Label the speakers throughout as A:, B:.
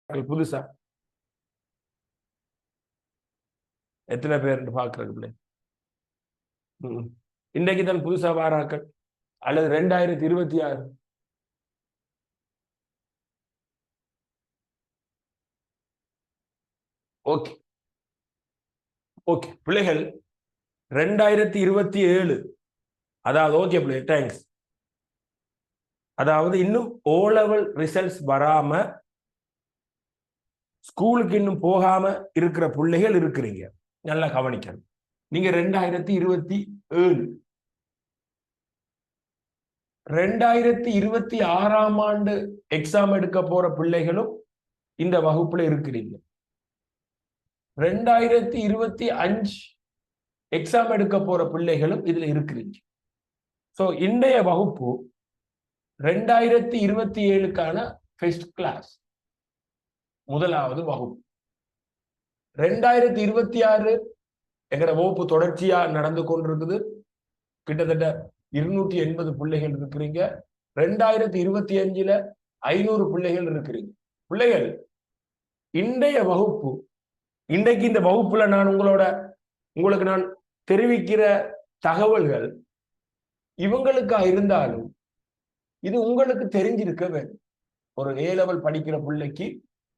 A: புதுசா எத்தனை பேர் பாக்குறது? இன்றைக்கு தான் புதுசா வாராக்கள் அல்லது 2026? ஓகே ஓகே பிள்ளைகள் 2027, அதாவது ஓகே பிள்ளை, தேங்க்ஸ். அதாவது இன்னும் ஓ லெவல் ரிசல்ட்ஸ் வராம ஸ்கூலுக்கு இன்னும் போகாம இருக்கிற பிள்ளைகள் இருக்கிறீங்க, நல்லா கவனிக்கணும். நீங்க 2027 2026ஆம் ஆண்டு எக்ஸாம் எடுக்க போற பிள்ளைகளும் இந்த வகுப்புல இருக்கிறீங்க. 2025 எக்ஸாம் எடுக்க போற பிள்ளைகளும் இதுல இருக்கிறீங்க. சோ இன்றைய வகுப்பு 2027க்கான ஃபர்ஸ்ட் கிளாஸ், முதலாவது வகுப்பு. 2026 எங்கட வகுப்பு தொடர்ச்சியா நடந்து கொண்டிருக்குது. கிட்டத்தட்ட 280 பிள்ளைகள் இருக்கிறீங்க. 2025ல 500 பிள்ளைகள் இருக்கிறீங்க. பிள்ளைகள், இன்றைய வகுப்பு, இன்றைக்கு இந்த வகுப்புல நான் உங்களுக்கு நான் தெரிவிக்கிற தகவல்கள் இவங்களுக்கா இருந்தாலும் இது உங்களுக்கு தெரிஞ்சிருக்க வேண்டும். ஒரு ஏ லெவல் படிக்கிற பிள்ளைக்கு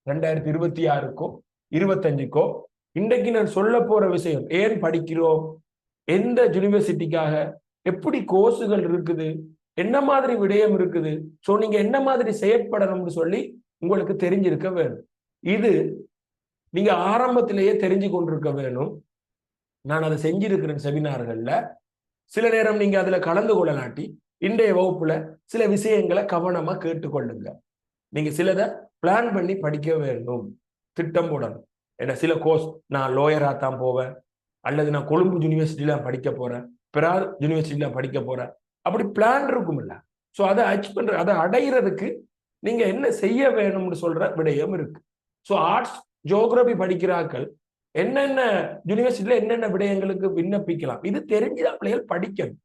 A: 2026க்கோ 25க்கோ இன்றைக்கு நான் சொல்ல போற விஷயம், ஏன் படிக்கிறோம், எந்த யூனிவர்சிட்டிக்காக, எப்படி கோர்ஸுகள் இருக்குது, என்ன மாதிரி விடயம் இருக்குது, சோ நீங்க என்ன மாதிரி செயற்படணும்னு சொல்லி உங்களுக்கு தெரிஞ்சிருக்க வேணும். இது நீங்க ஆரம்பத்திலேயே தெரிஞ்சு கொண்டிருக்க வேணும். நான் அதை செஞ்சிருக்கிறேன் செமினார்கள்ல. சில நேரம் நீங்க அதுல கலந்து கொள்ளலாட்டி இன்றைய வகுப்புல சில விஷயங்களை கவனமா கேட்டுக்கொள்ளுங்க. நீங்க சிலதை பிளான் பண்ணி படிக்க வேண்டும், திட்டம் போடணும். ஏன்னா சில கோர்ஸ் நான் லோயரா தான் போவேன், அல்லது நான் கொழும்பு யூனிவர்சிட்டியில படிக்க போறேன், பிரார் யூனிவர்சிட்டியில படிக்க போறேன், அப்படி பிளான் இருக்கும் இல்ல. சோ அதை அதை அடைகிறதுக்கு நீங்க என்ன செய்ய வேணும்னு சொல்ற விடயம் இருக்கு. சோ ஆர்ட்ஸ் ஜியோகிராபி படிக்கிறார்கள் என்னென்ன யூனிவர்சிட்டியில என்னென்ன விடயங்களுக்கு விண்ணப்பிக்கலாம், இது தெரிஞ்சுதான் பிள்ளைகள் படிக்கணும்.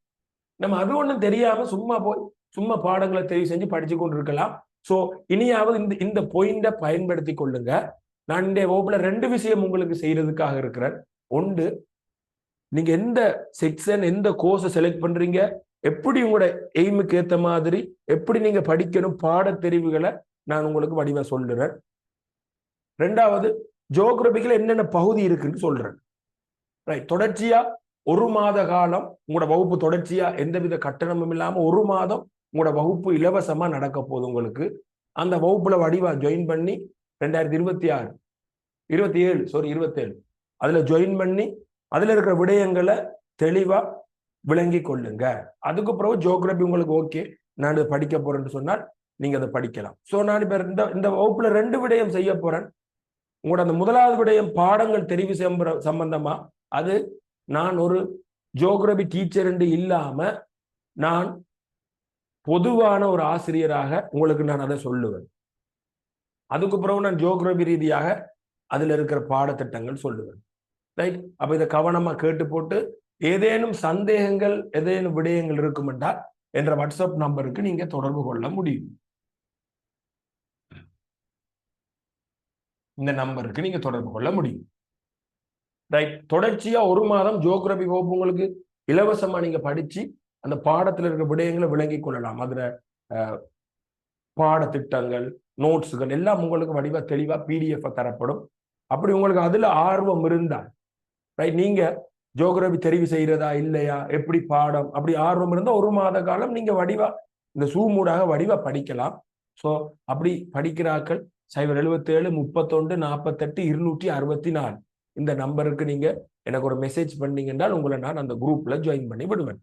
A: நம்ம அது ஒண்ணும் தெரியாம சும்மா பாடங்களை தெரிவு செஞ்சு படிச்சு கொண்டு இருக்கலாம். சோ இனியாவது இந்த பாயிண்ட பயன்படுத்தி கொள்ளுங்க. நான் இந்த வகுப்புல 2 விஷயம் உங்களுக்கு செய்யறதுக்காக இருக்கிறேன். ஒன்று, நீங்க எந்த செக்ஷன் எந்த கோர்ஸ் செலக்ட் பண்றீங்க, எப்படி உங்களோட எய்முக்கு ஏத்த மாதிரி எப்படி நீங்க படிக்கணும், பாட தெரிவுகளை நான் உங்களுக்கு வடிவா சொல்லுறேன். 2வது, ஜியோகிராபிக்ல என்னென்ன பகுதி இருக்குன்னு சொல்றேன். ரைட், தொடர்ச்சியா 1 மாத காலம் உங்களோட வகுப்பு தொடர்ச்சியா எந்தவித கட்டணமும் இல்லாம 1 மாதம் உங்களோட வகுப்பு இலவசமா நடக்க போகுது. உங்களுக்கு அந்த வகுப்புல வடிவா ஜாயின் பண்ணி 2027 அதுல ஜாயின் பண்ணி அதுல இருக்கிற விடயங்களை தெளிவா விளங்கி கொள்ளுங்க. அதுக்கு பிறகு ஜியோகிராபி உங்களுக்கு ஓகே, நான் படிக்க போறேன்னு சொன்னால் நீங்க அதை படிக்கலாம். சோ நான் இப்ப இந்த வகுப்புல 2 விடயம் செய்ய போறேன். உங்களோட அந்த முதலாவது விடயம் பாடங்கள் தெரிவு சம்பந்தமா, அது நான் ஒரு ஜியோகிராபி டீச்சர் என்று இல்லாம நான் பொதுவான ஒரு ஆசிரியராக உங்களுக்கு நான் அதை சொல்லுவேன். அதுக்கு பிறகு நான் ஜியோகிராபி ரீதியாக அதுல இருக்கிற பாடத்திட்டங்கள் சொல்லுவேன். ரைட், அப்ப இதை கவனமா கேட்டு போட்டு ஏதேனும் சந்தேகங்கள் ஏதேனும் விடயங்கள் இருக்கும் என்றால் என்ற வாட்ஸ்அப் நம்பருக்கு நீங்க தொடர்பு கொள்ள முடியும். இந்த நம்பருக்கு நீங்க தொடர்பு கொள்ள முடியும். ரைட், தொடர்ச்சியா 1 மாதம் ஜியோகிராபி வகுப்பு உங்களுக்கு இலவசமா நீங்க படிச்சு அந்த பாடத்துல இருக்கிற விடயங்களை விளங்கி கொள்ளலாம். அதுல பாடத்திட்டங்கள், நோட்ஸுகள் எல்லாம் உங்களுக்கு வடிவா தெளிவா பிடிஎஃப் தரப்படும். அப்படி உங்களுக்கு அதுல ஆர்வம் இருந்தால், ரைட், நீங்க ஜியோகிராபி தெரிவு செய்யறதா இல்லையா, எப்படி பாடம், அப்படி ஆர்வம் இருந்தா 1 மாத காலம் நீங்க வடிவா இந்த சூமூடாக வடிவா படிக்கலாம். சோ அப்படி படிக்கிறார்கள் 077 31 48 264 இந்த நம்பருக்கு நீங்க எனக்கு ஒரு மெசேஜ் பண்ணீங்க என்றால் உங்களை நான் அந்த குரூப்ல ஜாயின் பண்ணி விடுவேன்.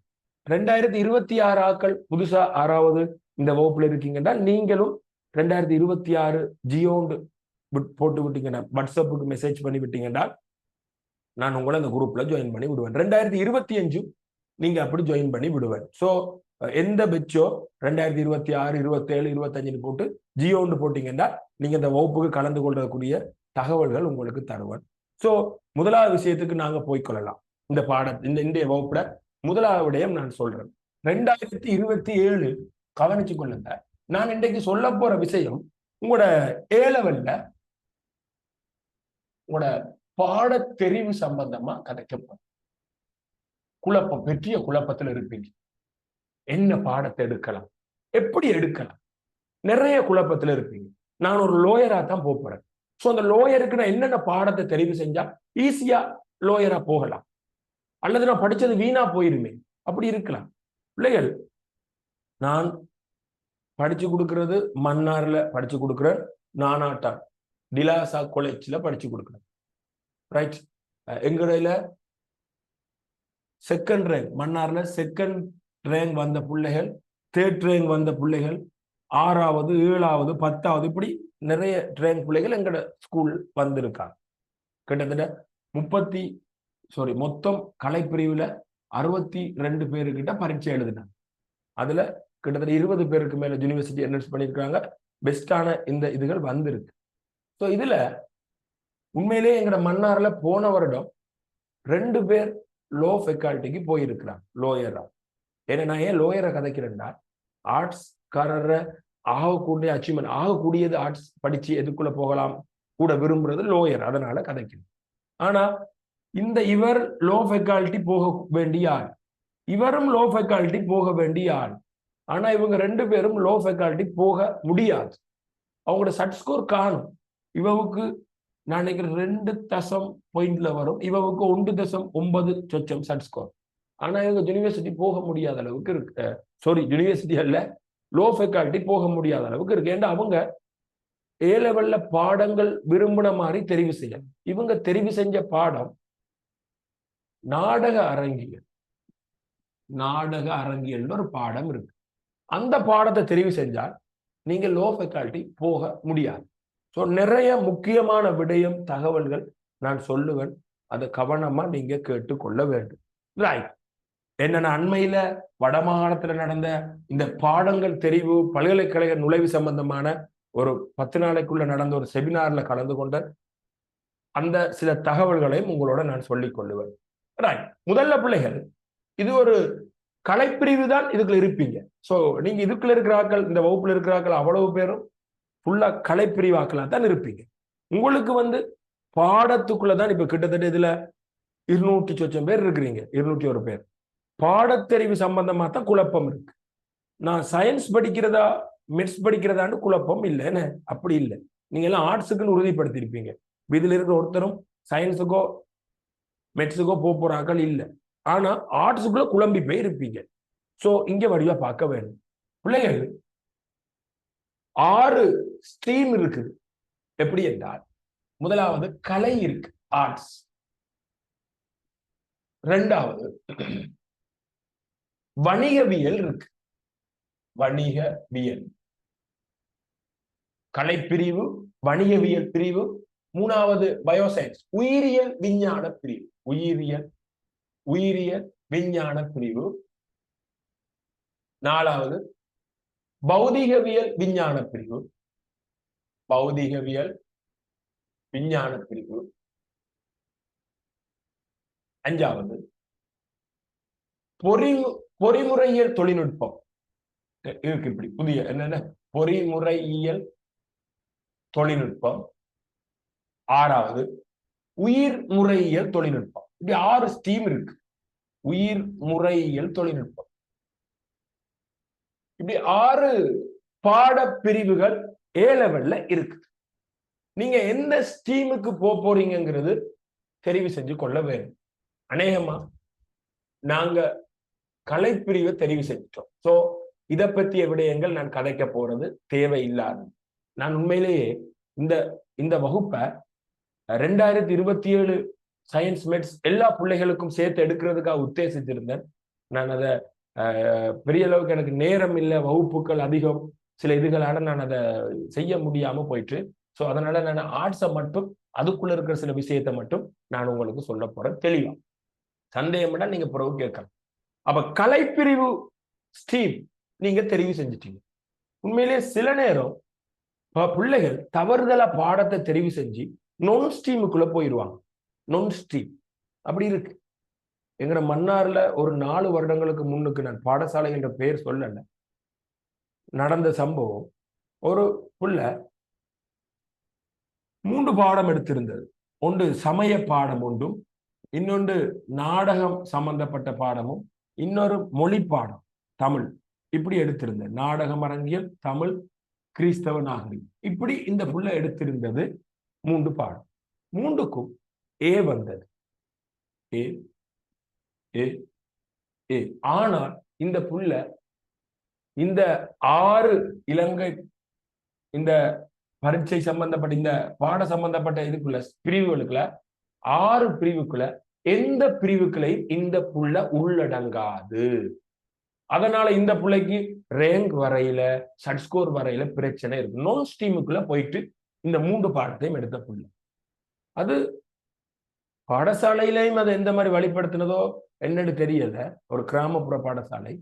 A: 2026 ஆக்கள் புதுசா 6வது இந்த வகுப்புல இருக்கீங்க என்றால் நீங்களும் 2026 ஜியோண்டு போட்டு விட்டீங்கன்னா, வாட்ஸ்அப்புக்கு மெசேஜ் பண்ணி விட்டீங்கன்னா நான் உங்களை அந்த குரூப்ல ஜாயின் பண்ணி விடுவேன். 2025 நீங்க அப்படி ஜாயின் பண்ணி விடுவேன். சோ எந்த பெச்சோ 2026 27 25 போட்டு ஜியோன்னு போட்டீங்கன்னா நீங்க இந்த வகுப்புக்கு கலந்து கொள்ளக்கூடிய தகவல்கள் உங்களுக்கு தருவேன். சோ முதலாவது விஷயத்துக்கு நாங்க போய்கொள்ளலாம். இந்த இன்றைய வகுப்புல முதலாவது விடயம் நான் சொல்றேன். 2027 கவனிச்சு கொள்ளுங்க. நான் இன்றைக்கு சொல்ல போற விஷயம் உங்களோட ஏ லெவல்ல உங்களோட பாட தெரிவு சம்பந்தமா கதைக்கப்படும். குழப்பம், பெரிய குழப்பத்துல இருப்பீங்க. என்ன பாடத்தை எடுக்கலாம், எப்படி எடுக்கலாம், நிறைய குழப்பத்துல இருப்பீங்க. நான் ஒரு லோயரா தான் போறேன். சோ அந்த லோயருக்கு நான் என்னென்ன பாடத்தை தெரிவு செஞ்சா ஈஸியா லோயரா போகலாம், அல்லது நான் படிச்சது வீணா போயிருமே, அப்படி இருக்கலாம். பிள்ளைகள், நான் படிச்சு கொடுக்கறது மன்னார்ல படிச்சு கொடுக்குறேன், நானாட்டான் டிலாசா காலேஜ்ல படிச்சு கொடுக்குறேன். ரைட். எங்கடையில செகண்ட் ரேங்க், மன்னார்ல செகண்ட் ரேங்க் வந்த பிள்ளைகள், தேர்ட் ரேங்க் வந்த பிள்ளைகள், 6வது 7வது 10வது இப்படி நிறைய ரேங்க் பிள்ளைகள் எங்கட ஸ்கூல் வந்திருக்காங்க. கிட்டத்தட்ட மொத்தம் கலைப்பிரிவுல 62 பேருக்கிட்ட பரீட்சை எழுதினாங்க. அதுல கிட்டத்தட்ட 20 பேருக்கு மேல யூனிவர்சிட்டி என்ட்ரன்ஸ் பண்ணியிருக்காங்க. பெஸ்டான இந்த இதுகள் வந்திருக்கு. ஸோ இதுல உண்மையிலேயே எங்கட மன்னார்ல போன வருடம் 2 பேர் லோ ஃபேக்கல்ட்டிக்கு போயிருக்கிறாங்க, லோயரா. ஏன்னா நான் ஏன் லோயரை கதைக்கிறேன்னா, ஆர்ட்ஸ் காரர ஆகக்கூடிய அச்சீவ்மெண்ட், ஆகக்கூடியது ஆர்ட்ஸ் படிச்சு எதுக்குள்ள போகலாம் கூட விரும்புறது லோயர், அதனால கதைக்கணும். ஆனா இவர் லோ ஃபேக்கல்ட்டி போக வேண்டிய ஆள், இவரும் லோ ஃபேக்கல்ட்டி போக வேண்டிய ஆள். ஆனா இவங்க 2 பேரும் லோ ஃபேக்கல்ட்டி போக முடியாது. அவங்களோட சட் ஸ்கோர் காணும். இவவுக்கு நான் நினைக்கிறேன் 2 வரும், இவவுக்கு 1.9 சட் ஸ்கோர். ஆனா இவங்க யூனிவர்சிட்டி போக முடியாத அளவுக்கு இருக்கு. யூனிவர்சிட்டி அல்ல, லோ ஃபேக்கல்ட்டி போக முடியாத அளவுக்கு இருக்கு. ஏன்னா அவங்க ஏ லெவல்ல பாடங்கள் விரும்பின மாதிரி தெரிவு செய்யணும். இவங்க தெரிவு செஞ்ச பாடம் நாடக அரங்கியல். நாடக அரங்கியல் ஒரு பாடம் இருக்கு. அந்த பாடத்தை தெரிவு செஞ்சால் நீங்க லோ ஃபேக்கல்ட்டி போக முடியாது. ஸோ நிறைய முக்கியமான விடயம், தகவல்கள் நான் சொல்லுவேன். அதை கவனமா நீங்க கேட்டுக்கொள்ள வேண்டும். ரைட். என்னென்ன அண்மையில வடமாகாணத்துல நடந்த இந்த பாடங்கள் தெரிவு பல்கலைக்கழக நுழைவு சம்பந்தமான ஒரு 10 நாளைக்குள்ள நடந்த ஒரு செமினார்ல கலந்து கொண்ட அந்த சில தகவல்களையும் உங்களோட நான் சொல்லிக் கொள்ளுவேன். ரைட். முதல்ல பிள்ளைகள், இது ஒரு கலைப்பிரிவு தான் இதுக்குள்ள இருப்பீங்க. சோ நீங்க இதுக்குள்ள இருக்கிறார்கள், இந்த வகுப்புல இருக்கிறார்கள் அவ்வளவு பேரும் ஃபுல்லா கலைப்பிரிவாக்கலா தான் இருப்பீங்க. உங்களுக்கு பாடத்துக்குள்ளதான் இப்ப கிட்டத்தட்ட இதுல 200 சொச்சம் பேர் இருக்கிறீங்க, 201 பேர். பாடத்தெரிவு சம்பந்தமா தான் குழப்பம் இருக்கு. நான் சயின்ஸ் படிக்கிறதா மெட்ஸ் படிக்கிறதான்னு குழப்பம் இல்லை, என்ன அப்படி இல்லை. நீங்க எல்லாம் ஆர்ட்ஸுக்குன்னு உறுதிப்படுத்திருப்பீங்க. இதுல இருக்கிற ஒருத்தரும் சயின்ஸுக்கோ மெட்ஸுக்கோ போறாக்கள் இல்லை. ஆனா ஆர்ட்ஸுக்குள்ள குழம்பி போய் இருப்பீங்க. சோ இங்க வழியா பார்க்க வேண்டும். பிள்ளைகள், 6 ஸ்ட்ரீம் இருக்குது. எப்படி என்றால், முதலாவது கலை இருக்கு, ஆர்ட்ஸ். 2வது வணிகவியல் இருக்கு, வணிகவியல் கலைப்பிரிவு, வணிகவியல் பிரிவு. 3வது பயோசயின்ஸ், உயிரியல் விஞ்ஞான பிரிவு, உயிரியல் விஞ்ஞான பிரிவு. 4வது பௌதிகவியல் விஞ்ஞான பிரிவு, பௌதிகவியல் விஞ்ஞான பிரிவு. 5வது பொறிமுறையியல் தொழில்நுட்பம் இருக்கு. இப்படி புதிய என்னென்ன பொறிமுறையியல் தொழில்நுட்பம். 6வது உயிர் முறையியல் தொழில்நுட்பம். இப்படி 6 ஸ்ட்ரீம் இருக்கு. உயிர் முறையியல் தொழில்நுட்பம். இப்படி 6 பாட பிரிவுகள் ஏ லெவல்ல இருக்கு. நீங்க எந்த ஸ்ட்ரீமுக்கு போறீங்கிறது தெரிவு செஞ்சு கொள்ள வேண்டும். அநேகமா நாங்க கலைப்பிரிவை தெரிவு செஞ்சிட்டோம். சோ இதை பற்றிய விடயங்கள் நான் கதைக்க போறது தேவையில்லாது. நான் உண்மையிலேயே இந்த வகுப்பை 2027 சயின்ஸ் மெட்ஸ் எல்லா பிள்ளைகளுக்கும் சேர்த்து எடுக்கிறதுக்காக உத்தேசித்திருந்தேன். நான் அதை பெரிய அளவுக்கு எனக்கு நேரம் இல்லை, வகுப்புகள் அதிகம், சில இதுகளால நான் அதை செய்ய முடியாம போயிட்டு. ஸோ அதனால நான் ஆர்ட்ஸை மட்டும், அதுக்குள்ள இருக்கிற சில விஷயத்தை மட்டும் நான் உங்களுக்கு சொல்ல போறேன் தெளிவா. சந்தேகம்னா நீங்க பிறகு கேட்கலாம். அப்ப கலைப்பிரிவு ஸ்ட்ரீம் நீங்க தெரிவு செஞ்சிட்டீங்க. உண்மையிலேயே சில நேரம் பிள்ளைகள் தவறுதலா பாடத்தை தெரிவு செஞ்சு நொன் ஸ்ட்ரீமுக்குள்ள போயிடுவாங்க. நொன் ஸ்ட்ரீம் அப்படி இருக்கு. எங்கட மன்னார்ல ஒரு 4 வருடங்களுக்கு முன்னுக்கு, நான் பாடசாலை என்ற பெயர் சொல்லல, நடந்த சம்பவம். ஒரு புள்ள 3 பாடம் எடுத்திருந்தது. ஒன்று சமய பாடம் ஒன்றும், இன்னொன்று நாடகம் சம்பந்தப்பட்ட பாடமும், இன்னொரு மொழி பாடம் தமிழ். இப்படி எடுத்திருந்தேன். நாடகம், அரங்கியல், தமிழ், கிறிஸ்தவ நாகரிகம், இப்படி இந்த புள்ள எடுத்திருந்தது 3 பாடம். 3க்கும் ஏ வந்தது. ஏ ஏ ஏ. ஆனால் இந்த புள்ள இந்த 6 இலங்கை இந்த பரீட்சை சம்பந்தப்பட்ட இந்த பாட சம்பந்தப்பட்ட இதுக்குள்ள பிரிவுகளுக்குள்ள 6 பிரிவுக்குள்ள எந்த பிரிவுகளையும் இந்த புள்ள உள்ளடங்காது. அதனால இந்த பிள்ளைக்கு ரேங்க் வரையில, சட் ஸ்கோர் வரையில பிரச்சனை இருக்கு. நான் ஸ்ட்ரீமுக்குள்ள போயிட்டு இந்த 3 பாடத்தையும் எடுத்த புள்ள அது பாடசாலையிலையும் அதை எந்த மாதிரி வெளிப்படுத்தினதோ என்னன்னு தெரியல. ஒரு கிராமப்புற பாடசாலை,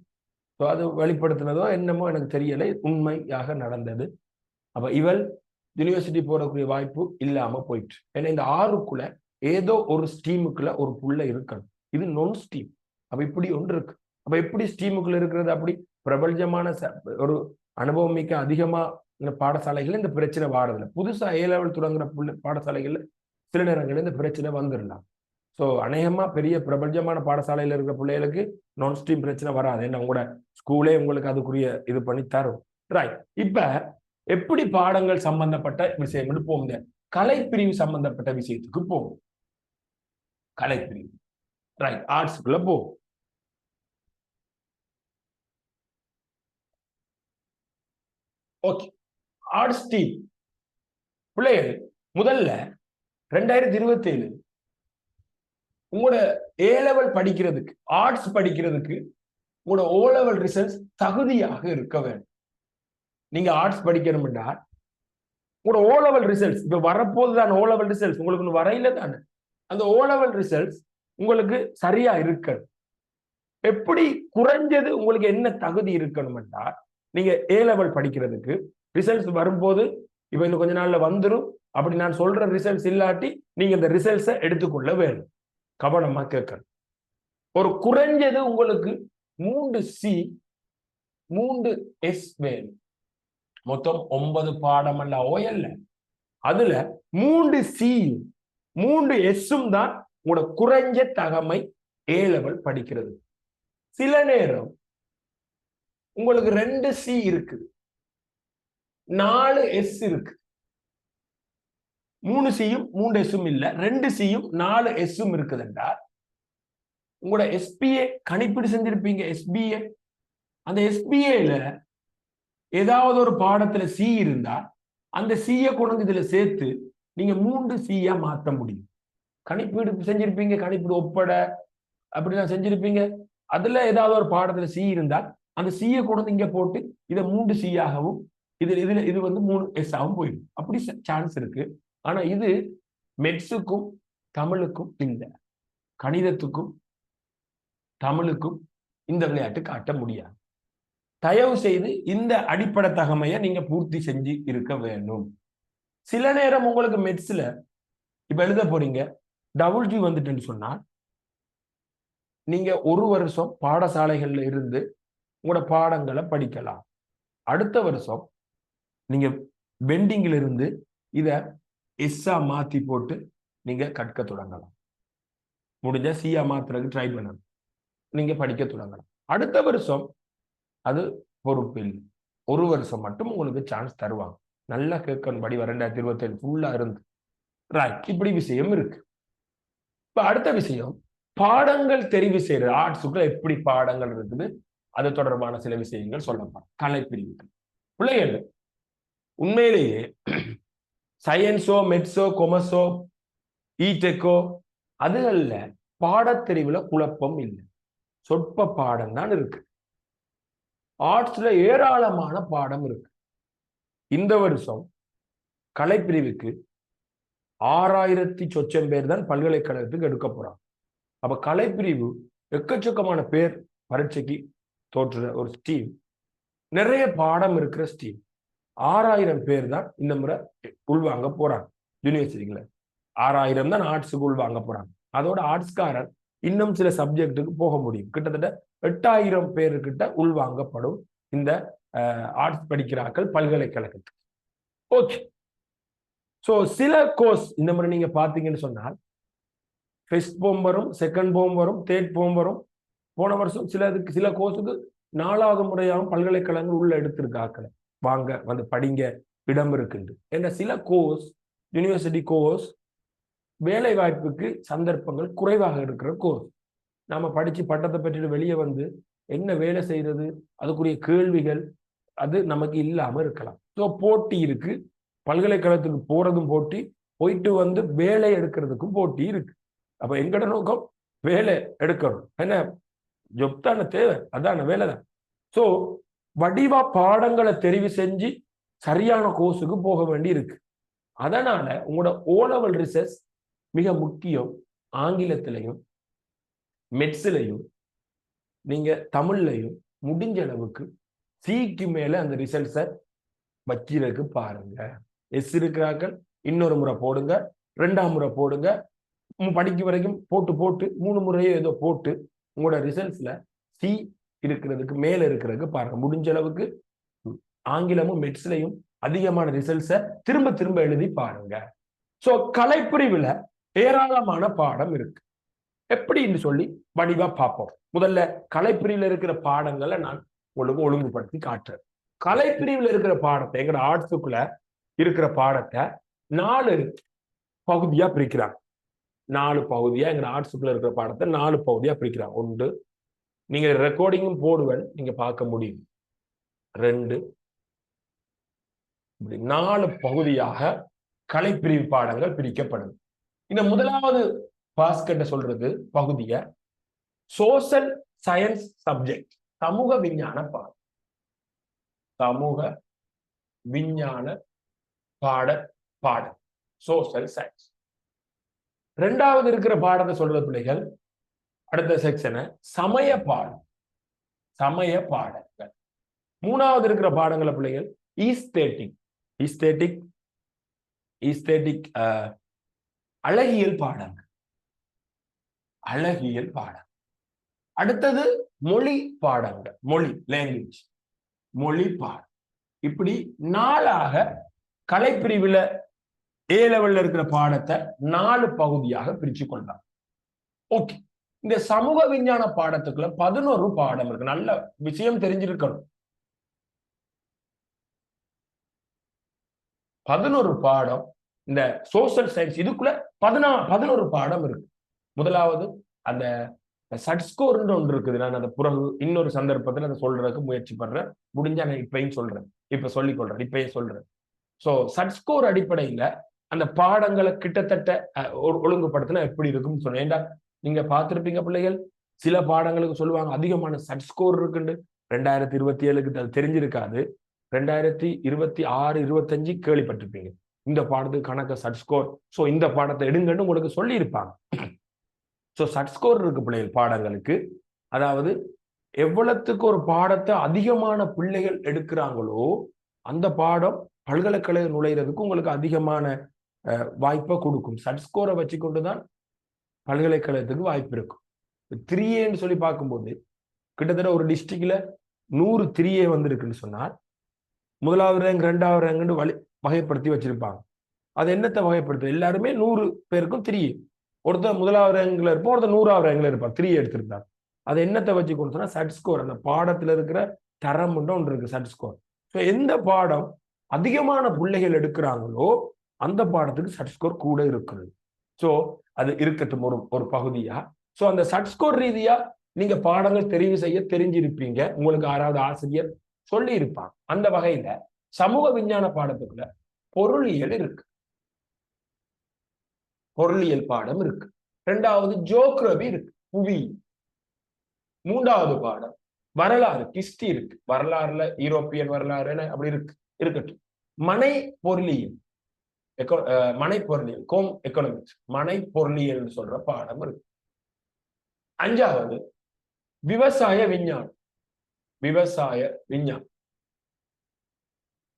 A: அது வெளிப்படுத்தினதோ என்னமோ எனக்கு தெரியலை. உண்மையாக நடந்தது. அப்ப இவள் யூனிவர்சிட்டி போறக்கூடிய வாய்ப்பு இல்லாம போயிட்டு. ஏன்னா இந்த 6க்குள்ள ஏதோ ஒரு ஸ்ட்ரீமுக்குள்ள ஒரு புள்ள இருக்கணும். இது நான் ஸ்ட்ரீம். அப்ப இப்படி ஒன்று இருக்கு. அப்ப எப்படி ஸ்ட்ரீமுக்குள்ள இருக்கிறது? அப்படி பிரபலமான ஒரு அனுபவம் மிக்க அதிகமா இந்த பாடசாலைகள் இந்த பிரச்சனை வாரதில்லை. புதுசா A லெவல் தொடங்குற பாடசாலைகள்ல சில நேரங்களில் இந்த பிரச்சனை வந்துடலாம். ஸோ அநேகமா பெரிய பிரபலமான பாடசாலையில் இருக்கிற பிள்ளைகளுக்கு நான் ஸ்ட்ரீம் பிரச்சனை வராது. ஏன்னா உங்களோட ஸ்கூலே உங்களுக்கு அதுக்குரிய இது பண்ணி தரும். ரைட். இப்ப எப்படி பாடங்கள் சம்பந்தப்பட்ட விஷயங்கள் போங்க. கலைப்பிரிவு சம்பந்தப்பட்ட விஷயத்துக்கு போகும். கலைப்பிரிவு ரைட், ஆர்ட்ஸ்க்குள்ள போகும். ஓகே, ஆர்ட்ஸ் டீம் பிள்ளைகள் முதல்ல 2027 உங்களோட A லெவல் படிக்கிறதுக்கு, ஆர்ட்ஸ் படிக்கிறதுக்கு உங்களோட O லெவல் ரிசல்ட்ஸ் தகுதியாக இருக்க வேண்டும். நீங்க ஆர்ட்ஸ் படிக்கணும்னா உங்களோட O லெவல் ரிசல்ட்ஸ் இப்ப வரப்போதுதான். O லெவல் ரிசல்ட்ஸ் உங்களுக்கு வரையில தானே. அந்த O லெவல் ரிசல்ட்ஸ் உங்களுக்கு சரியா இருக்கணும். எப்படி குறைஞ்சது உங்களுக்கு என்ன தகுதி இருக்கணும்னா, நீங்க A லெவல் படிக்கிறதுக்கு ரிசல்ட்ஸ் வரும்போது இப்ப இன்னும் கொஞ்ச நாள்ல வந்துடும். அப்படி நான் சொல்ற ரிசல்ட்ஸ் இல்லாட்டி நீங்க இந்த ரிசல்ட்ஸை எடுத்துக்கொள்ள வேணும். கவனமா கேட்கணும். ஒரு குறைஞ்சது உங்களுக்கு 3C 3S வேணும். மொத்தம் 9 பாடம் அல்ல OL. அதுல 3C 3S தான் உங்களோட குறைஞ்ச தகமை A லெவல் படிக்கிறது. சில நேரம் உங்களுக்கு 2C இருக்குது, 4S இருக்கு. 3Cயும் 3Sம் இல்ல, 2Cயும் 4Sம் இருக்குதுண்டா உங்களோட SPA கணிப்பீடு செஞ்சிருப்பீங்க. SBA அந்த SBAல ஏதாவது ஒரு பாடத்துல C இருந்தா அந்த C-ய கொண்டு இதுல சேர்த்து நீங்க 3C-யா மாற்ற முடியும். கணிப்பீடு செஞ்சிருப்பீங்க, கணிப்பீடு ஒப்பட அப்படிலாம் செஞ்சிருப்பீங்க. அதுல ஏதாவது ஒரு பாடத்துல C இருந்தால் அந்த C-ய கொண்டு இங்க போட்டு இதை 3C-ஆகவும் இது வந்து 3S-ஆகவும் போயிடும். அப்படி சான்ஸ் இருக்கு. ஆனா இது மெட்ஸுக்கும் தமிழுக்கும் இல்லை, கணிதத்துக்கும் தமிழுக்கும் இந்த விளையாட்டு காட்ட முடியாது. தயவு செய்து இந்த அடிப்படை தகமையை நீங்க பூர்த்தி செஞ்சு இருக்க வேண்டும். சில நேரம் உங்களுக்கு மெட்ஸ்ல இப்ப எழுத போறீங்க WG வந்துட்டுன்னு சொன்னா நீங்க 1 வருஷம் பாடசாலைகள்ல இருந்து உங்களோட பாடங்களை படிக்கலாம். அடுத்த வருஷம் நீங்க பெண்டிங்ல இருந்து இத எஸ்ஸா மாத்தி போட்டு நீங்க கற்க தொடங்கலாம். முடிஞ்ச C-யா மாத்துறதுக்கு ட்ரை பண்ணணும். நீங்க படிக்க தொடங்கலாம். அடுத்த வருஷம் அது பொறுப்பு இல்லை. 1 வருஷம் மட்டும் உங்களுக்கு சான்ஸ் தருவாங்க. நல்லா கேட்கணும். படி 2027 ஃபுல்லா இருந்து ரைட். இப்படி விஷயம் இருக்கு. இப்ப அடுத்த விஷயம் பாடங்கள் தெரிவு செய்யறது. ஆர்ட்ஸுக்குள்ள எப்படி பாடங்கள் இருக்குது அது தொடர்பான சில விஷயங்கள் சொல்லப்படும். கலைப்பிரிவுகள் பிள்ளைகள் உண்மையிலேயே சயின்ஸோ மெட்ஸோ கொமர்ஸோ இடெக்கோ அதுகள்ல பாடத்தெரிவுல குழப்பம் இல்லை. சொற்ப பாடம் தான் இருக்கு. ஆர்ட்ஸ்ல ஏராளமான பாடம் இருக்கு. இந்த வருஷம் கலைப்பிரிவுக்கு 6000 சொச்சம் பேர் தான் பல்கலைக்கழகத்துக்கு எடுக்க போறாங்க. அப்ப கலைப்பிரிவு எக்கச்சக்கமான பேர் பரீட்சைக்கு தோற்றுற ஒரு ஸ்டீம், நிறைய பாடம் இருக்கிற ஸ்டீம். 6000 பேர் தான் இந்த முறை உள்வாங்க போறாங்க. யூனிவர்சிட்டிகளை 6000 தான் ஆர்ட்ஸுக்கு உள்வாங்க போறாங்க. அதோட ஆர்ட்ஸ்காரர் இன்னும் சில சப்ஜெக்டுக்கு போக முடியும். கிட்டத்தட்ட 8000 பேருக்கிட்ட உள்வாங்கப்படும் இந்த ஆர்ட்ஸ் படிக்கிறார்கள் பல்கலைக்கழகத்துக்கு. ஓகே, ஸோ சில கோர்ஸ் இந்த மாதிரி நீங்க பாத்தீங்கன்னு சொன்னால் ஃபர்ஸ்ட் போம் வரும், செகண்ட் போம் வரும், தேர்ட் போம் வரும். போன வருஷம் சில கோர்ஸுக்கு 4வது முறையாகவும் பல்கலைக்கழகங்கள் உள்ள எடுத்திருக்காக்களை வாங்க வந்து படிங்க, இடம் இருக்குண்டு. என்ற சில கோர்ஸ், யூனிவர்சிட்டி கோர்ஸ் வேலை வாய்ப்புக்கு சந்தர்ப்பங்கள் குறைவாக இருக்கிற கோர்ஸ். நாம படிச்சு பட்டத்தை பெற்றுட்டு வெளியே வந்து என்ன வேலை செய்யறது, அதுக்குரிய கேள்விகள் அது நமக்கு இல்லாம இருக்கலாம். ஸோ போட்டி இருக்கு, பல்கலைக்கழகத்துக்கு போறதும் போட்டி, போயிட்டு வந்து வேலை எடுக்கிறதுக்கும் போட்டி இருக்கு. அப்ப எங்கட நோக்கம் வேலை எடுக்கணும், என்ன ஜொப் தானே தேவை, அதான வேலை தான். ஸோ வடிவா பாடங்களை தெரிவு செஞ்சு சரியான கோர்ஸுக்கு போக வேண்டி இருக்கு. அதனால உங்களோட ஓலெவல் ரிசர்ச் மிக முக்கியம். ஆங்கிலத்திலையும் மெட்ஸ்லையும் நீங்க தமிழ்லையும் முடிஞ்ச அளவுக்கு சிக்கு மேல அந்த ரிசல்ட்ஸை வச்சிருக்கு பாருங்க. எஸ் இருக்கிறார்கள் இன்னொரு முறை போடுங்க, 2ஆம் முறை போடுங்க, படிக்க வரைக்கும் போட்டு 3 முறையோ ஏதோ போட்டு உங்களோட ரிசல்ட்ஸ்ல சி இருக்கிறதுக்கு மேல இருக்கிறதுக்கு பாருங்க. முடிஞ்ச அளவுக்கு ஆங்கிலமும் மெட்ஸ்லையும் அதிகமான ரிசல்ட்ஸை திரும்ப எழுதி பாருங்க. சோ கலைப்பிரிவுல ஏராளமான பாடம் இருக்கு. எப்படின்னு சொல்லி வடிவா பார்ப்போம். முதல்ல கலைப்பிரிவுல இருக்கிற பாடங்களை நான் உங்களுக்கு ஒழுங்குபடுத்தி காட்டுறேன். கலைப்பிரிவுல இருக்கிற பாடத்தை, எங்கட ஆர்ட்ஸுக்குள்ள இருக்கிற பாடத்தை 4 பகுதியா பிரிக்கிறாங்க. 4 பகுதியா எங்க ஆர்ட்ஸுக்குள்ள இருக்கிற பாடத்தை 4 பகுதியா பிரிக்கிறாங்க. 1, நீங்க ரெக்கார்டிங்கும் போடுவேன், நீங்க பார்க்க முடியும். 2, 4 பகுதியாக கலைப்பிரிவு பாடங்கள் பிரிக்கப்படும். இந்த முதலாவது பாஸ்கெட்ட சொல்றது பகுதிய சோஷியல் சயின்ஸ் சப்ஜெக்ட், சமூக விஞ்ஞான பாடம். சமூக விஞ்ஞான பாடம் சோஷியல் சயின்ஸ். 2வது இருக்கிற பாடத்தை சொல்ற பிள்ளைகள் அடுத்த செக்ஷனை சமய பாடம், சமய பாடங்கள். 3வது இருக்கிற பாடங்களை பிள்ளைகள் ஈஸ்தேட்டிக் அழகியல் பாடங்கள், அழகியல் பாடம். அடுத்தது மொழி பாடங்கள், லாங்குவேஜ், மொழி பாடம். இப்படி 4ஆக கலைப்பிரிவுல ஏ லெவல்ல இருக்கிற பாடத்தை 4 பகுதியாக பிரிச்சு கொண்டாங்க. ஓகே, இந்த சமூக விஞ்ஞான பாடத்துக்குள்ள 11 பாடம் இருக்கு. நல்ல விஷயம் தெரிஞ்சிருக்கணும். 11 பாடம் இந்த சோஷியல் சயின்ஸ் இதுக்குள்ள 11 பாடம் இருக்கு. முதலாவது அந்த சட்ஸ்கோர்ன்னு ஒன்று இருக்குது. நான் அந்த பிறகு இன்னொரு சந்தர்ப்பத்தில் அதை சொல்றதுக்கு முயற்சி பண்றேன். முடிஞ்சா நான் இப்பயும் சொல்றேன், இப்பயே சொல்றேன். சோ சட்ஸ்கோர் அடிப்படையில அந்த பாடங்களை கிட்டத்தட்ட ஒழுங்குபடுத்தினா எப்படி இருக்கும்னு சொன்னேன். ஏண்டா நீங்க பார்த்திருப்பீங்க பிள்ளைகள், சில பாடங்களுக்கு சொல்லுவாங்க அதிகமான சட்ஸ்கோர் இருக்குண்டு. 2027க்கு அது தெரிஞ்சிருக்காது. 2026, 25 கேள்விப்பட்டிருப்பீங்க. இந்த பாடத்துக்கு கணக்க சட்ஸ்கோர், சோ இந்த பாடத்தை எடுங்கன்னு உங்களுக்கு சொல்லி இருப்பாங்க. சோ சட்ஸ்கோர் இருக்கு பிள்ளைகள் பாடங்களுக்கு. அதாவது எவ்வளவுக்கு ஒரு பாடத்தை அதிகமான பிள்ளைகள் எடுக்கிறாங்களோ அந்த பாடம் பல்கலைக்கழக நுழைறதுக்கு உங்களுக்கு அதிகமான வாய்ப்பை கொடுக்கும். சட்ஸ்கோரை வச்சு கொண்டுதான் பல்கலைக்கழகத்துக்கு வாய்ப்பு இருக்கும். 3Aன்னு சொல்லி பார்க்கும்போது கிட்டத்தட்ட ஒரு டிஸ்ட்ரிக்ட்ல 100 3A வந்திருக்குன்னு சொன்னால் 1வது ரேங்க் 2வது ரேங்க்னு வகைப்படுத்தி வச்சிருப்பாங்க. அது என்னத்தை வகைப்படுத்து? எல்லாருமே 100 பேருக்கும் 3A. ஒருத்தர் 1வது ரேங்க்ல இருப்போம், ஒருத்தர் 100வது ரேங்க்ல இருப்பார், 3A எடுத்திருந்தாங்க. அது என்னத்தை வச்சு கொடுத்தோம்னா சட்ஸ்கோர், அந்த பாடத்துல இருக்கிற தரம் ஒன்று இருக்கு, சட்ஸ்கோர். ஸோ எந்த பாடம் அதிகமான பிள்ளைகள் எடுக்கிறாங்களோ அந்த பாடத்துக்கு சட்ஸ்கோர் கூட இருக்குது. ஸோ அது இருக்கட்டும் ஒரு பகுதியா. ஸோ அந்த சட்ஸ்கோர் ரீதியா நீங்க பாடங்கள் தெரிவு செய்ய தெரிஞ்சிருப்பீங்க, உங்களுக்கு யாராவது ஆசிரியர் சொல்லி இருப்பாங்க. அந்த வகையில சமூக விஞ்ஞான பாடத்துக்குள்ள பொருளியல் இருக்கு, பொருளியல் பாடம் இருக்கு. 2வது ஜியோகிராபி இருக்கு, புவி. 3வது பாடம் வரலாறு, ஹிஸ்டரி இருக்கு. வரலாறுல யூரோப்பியன் வரலாறு அப்படி இருக்கட்டும். மனை பொருளியல், கோம் எக்கனாமிக்ஸ், மனை பொருளியல் சொல்ற பாடம் இருக்கு. 5வது விவசாய விஞ்ஞானம்,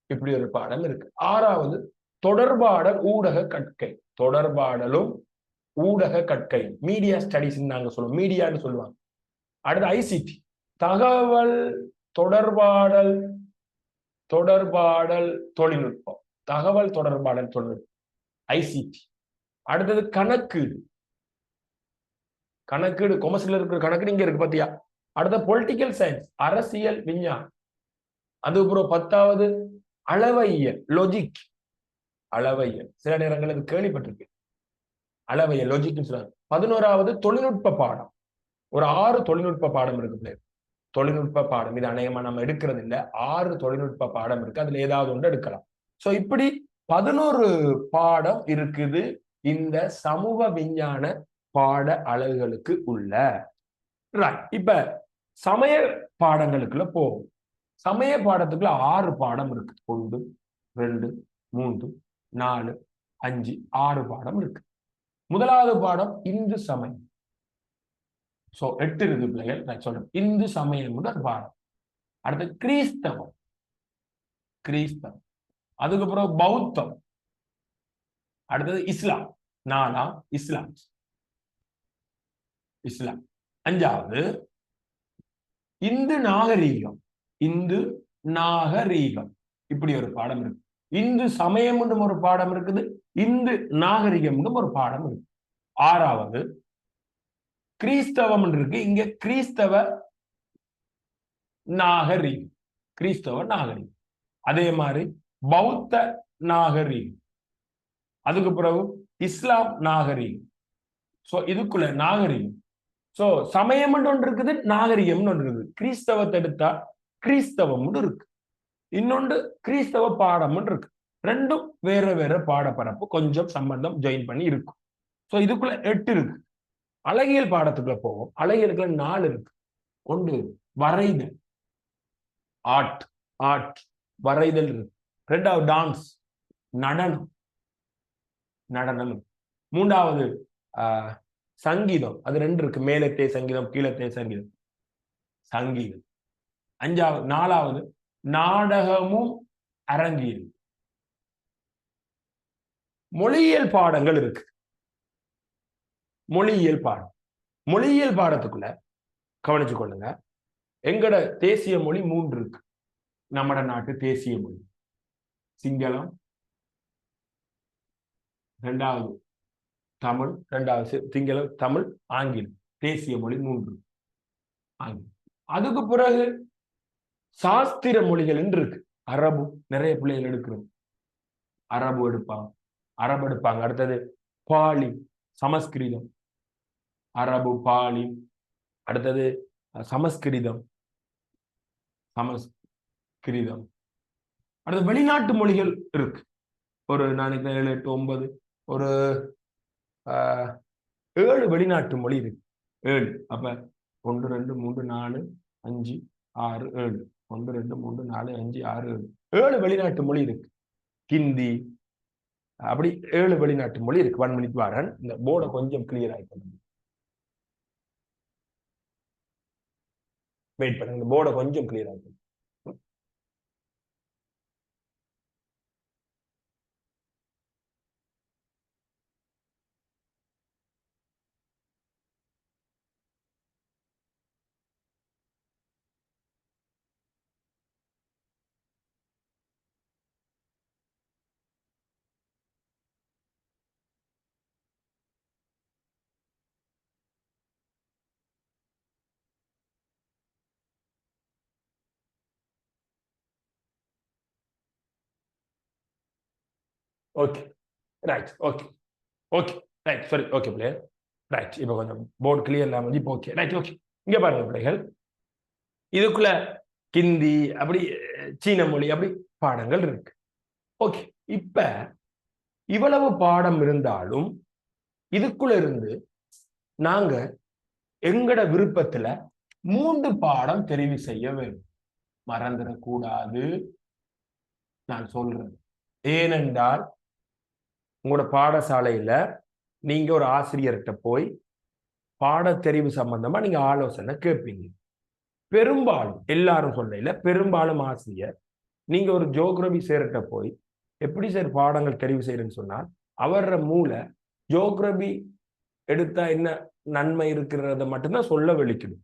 A: இப்படி ஒரு பாடம் இருக்கு. 6வது தொடர்பாடல் ஊடக கற்கை, தொடர்பாடலும் ஊடக கற்கை, மீடியா ஸ்டடிஸ் நாங்க சொல்லுவோம், மீடியான்னு சொல்லுவாங்க. அடுத்து ஐசிடி, தகவல் தொடர்பாடல் தொழில்நுட்பம், தகவல் தொடர்பாடல் தொழில்நுட்பம். ஐசிடி. அடுத்தது கணக்கீடு. கணக்கீடு கொமர்ஸ்ல இருக்கிற கணக்கு இங்க இருக்கு பாத்தியா. அடுத்த பொலிட்டிக்கல் சயின்ஸ், அரசியல் விஞ்ஞானம். அதுக்கப்புறம் 10வது அளவையியல், லாஜிக். அளவையியல் சில நேரங்கள் அது கேள்விப்பட்டிருக்கு, அளவையியல் லாஜிக். 11வது தொழில்நுட்ப பாடம். ஒரு 6 தொழில்நுட்ப பாடம் இருக்கு. தொழில்நுட்ப பாடம் இது அநேகமா நம்ம எடுக்கிறது இல்ல. 6 தொழில்நுட்ப பாடம் இருக்கு, அதுல ஏதாவது ஒன்று எடுக்கலாம். சோ இப்படி 11 பாடம் இருக்குது இந்த சமூக விஞ்ஞான பாட அலகுகளுக்கு உள்ள. இப்ப சமய பாடங்களுக்குள்ள போகும். சமய பாடத்துக்குள்ள 6 பாடம் இருக்கு. 1, 2, 3, 4, 5, 6 பாடம் இருக்கு. முதலாவது பாடம் இந்து சமயம். சோ 8 இருக்கு பிள்ளைகள். நான் சொல்றேன், இந்து சமயம் முதல் பாடம். அடுத்து கிறிஸ்தவம். கிறிஸ்தவம். அதுக்கப்புறம் பௌத்தம். அடுத்தது இஸ்லாம். 4ஆம் இஸ்லாம். இஸ்லாம். 5வது இந்து நாகரீகம். இந்து நாகரீகம். இப்படி ஒரு பாடம் இருக்கு. இந்து சமயம் ஒரு பாடம் இருக்குது, இந்து நாகரிகம் ஒரு பாடம் இருக்கு. 6வது கிறிஸ்தவம் இருக்கு. இங்க கிறிஸ்தவ நாகரீகம். கிறிஸ்தவ நாகரீகம். அதே மாதிரி பௌத்த நாகரீகம். அதுக்கு பிறகு இஸ்லாம் நாகரீகம். சோ இதுக்குள்ள நாகரீகம். சோ சமயம் ஒன்று இருக்குது, நாகரிகம் ஒன்று இருக்குது. கிறிஸ்தவத்தை எடுத்தா கிறிஸ்தவம் இருக்கு, இன்னொன்று கிறிஸ்தவ பாடம் இருக்கு. ரெண்டும் வேற வேற பாடப்பரப்பு, கொஞ்சம் சம்பந்தம் ஜாயின் பண்ணி இருக்கும். சோ இதுக்குள்ள 8 இருக்கு. அழகியல் பாடத்துக்குள்ள போவோம். அழகியலுக்குள்ள 4 இருக்கு. 1 வரைதல், ஆர்ட். ஆர்ட் வரைதல் இருக்கு. 2வது டான்ஸ், நடனம். நடனம். 3வது சங்கீதம். அது 2 இருக்கு, மேலத்தே சங்கீதம், கீழத்தே சங்கீதம். சங்கீதம். 4வது நாடகமும் அரங்கியல். மொழியியல் பாடங்கள் இருக்கு. மொழியியல் பாடம். மொழியியல் பாடத்துக்குள்ள கவனிச்சு கொள்ளுங்க, எங்கட தேசிய மொழி 3 இருக்கு. நம்ம நாட்டு தேசிய மொழி சிங்களம், 2வது தமிழ், 2வது சிங்களம், தமிழ், ஆங்கிலம். தேசிய மொழி 3 ஆங்கிலம். அதுக்கு பிறகு சாஸ்திர மொழிகள் இருக்கு. அரபு நிறைய பிள்ளைகள் எடுக்கிறோம். அரபு எடுப்பாங்க. அடுத்தது பாலி, சமஸ்கிருதம். அரபு, பாலி. அடுத்தது சமஸ்கிருதம். அடுத்து வெளிநாட்டு மொழிகள் இருக்கு. ஒரு 4, 7, 8, 9, ஒரு 7 வெளிநாட்டு மொழி இருக்கு. 7. அப்ப 1, 2, 3, 4, 5, 6, 7. 1, 2, 3, 4, 5, 6, 7. 7 வெளிநாட்டு மொழி இருக்கு. ஹிந்தி, அப்படி 7 வெளிநாட்டு மொழி இருக்கு. 1 மினிட் வாரன். இந்த போர்டை கொஞ்சம் கிளியர் ஆயிக்கணும். வெயிட் பண்ணுங்க, இந்த போர்டை கொஞ்சம் கிளியர் ஆயிக்கணும். Okay, right. Okay, okay, right. சரி, ஓகே பிள்ளைகள். ரைட். இப்போ கொஞ்சம் போர்டு கிளியர் இல்லாமல் இப்போ ஓகே, ரைட். ஓகே, இங்க பாருங்க பிள்ளைகள், இதுக்குள்ள ஹிந்தி, அப்படி சீன மொழி, அப்படி பாடங்கள் இருக்கு. ஓகே, இப்ப இவ்வளவு பாடம் இருந்தாலும் இதுக்குள்ள இருந்து நாங்க எங்கட விருப்பத்துல 3 பாடம் தெரிவு செய்ய வேண்டும். மறந்துடக்கூடாது நான் சொல்றேன். ஏனென்றால் உங்களோட பாடசாலையில நீங்க ஒரு ஆசிரியர்கிட்ட போய் பாடத்தெரிவு சம்பந்தமா நீங்க ஆலோசனை கேட்பீங்க. பெரும்பாலும் எல்லாரும் சொல்ல, பெரும்பாலும் ஆசிரியர் நீங்க ஒரு ஜியோகிராபி சேர்கிட்ட போய் எப்படி சார் பாடங்கள் தெரிவு செய்யறேன்னு சொன்னால், அவர மூளை ஜியோகிராபி எடுத்தா என்ன நன்மை இருக்கிறத மட்டும்தான் சொல்ல வெளிக்குது.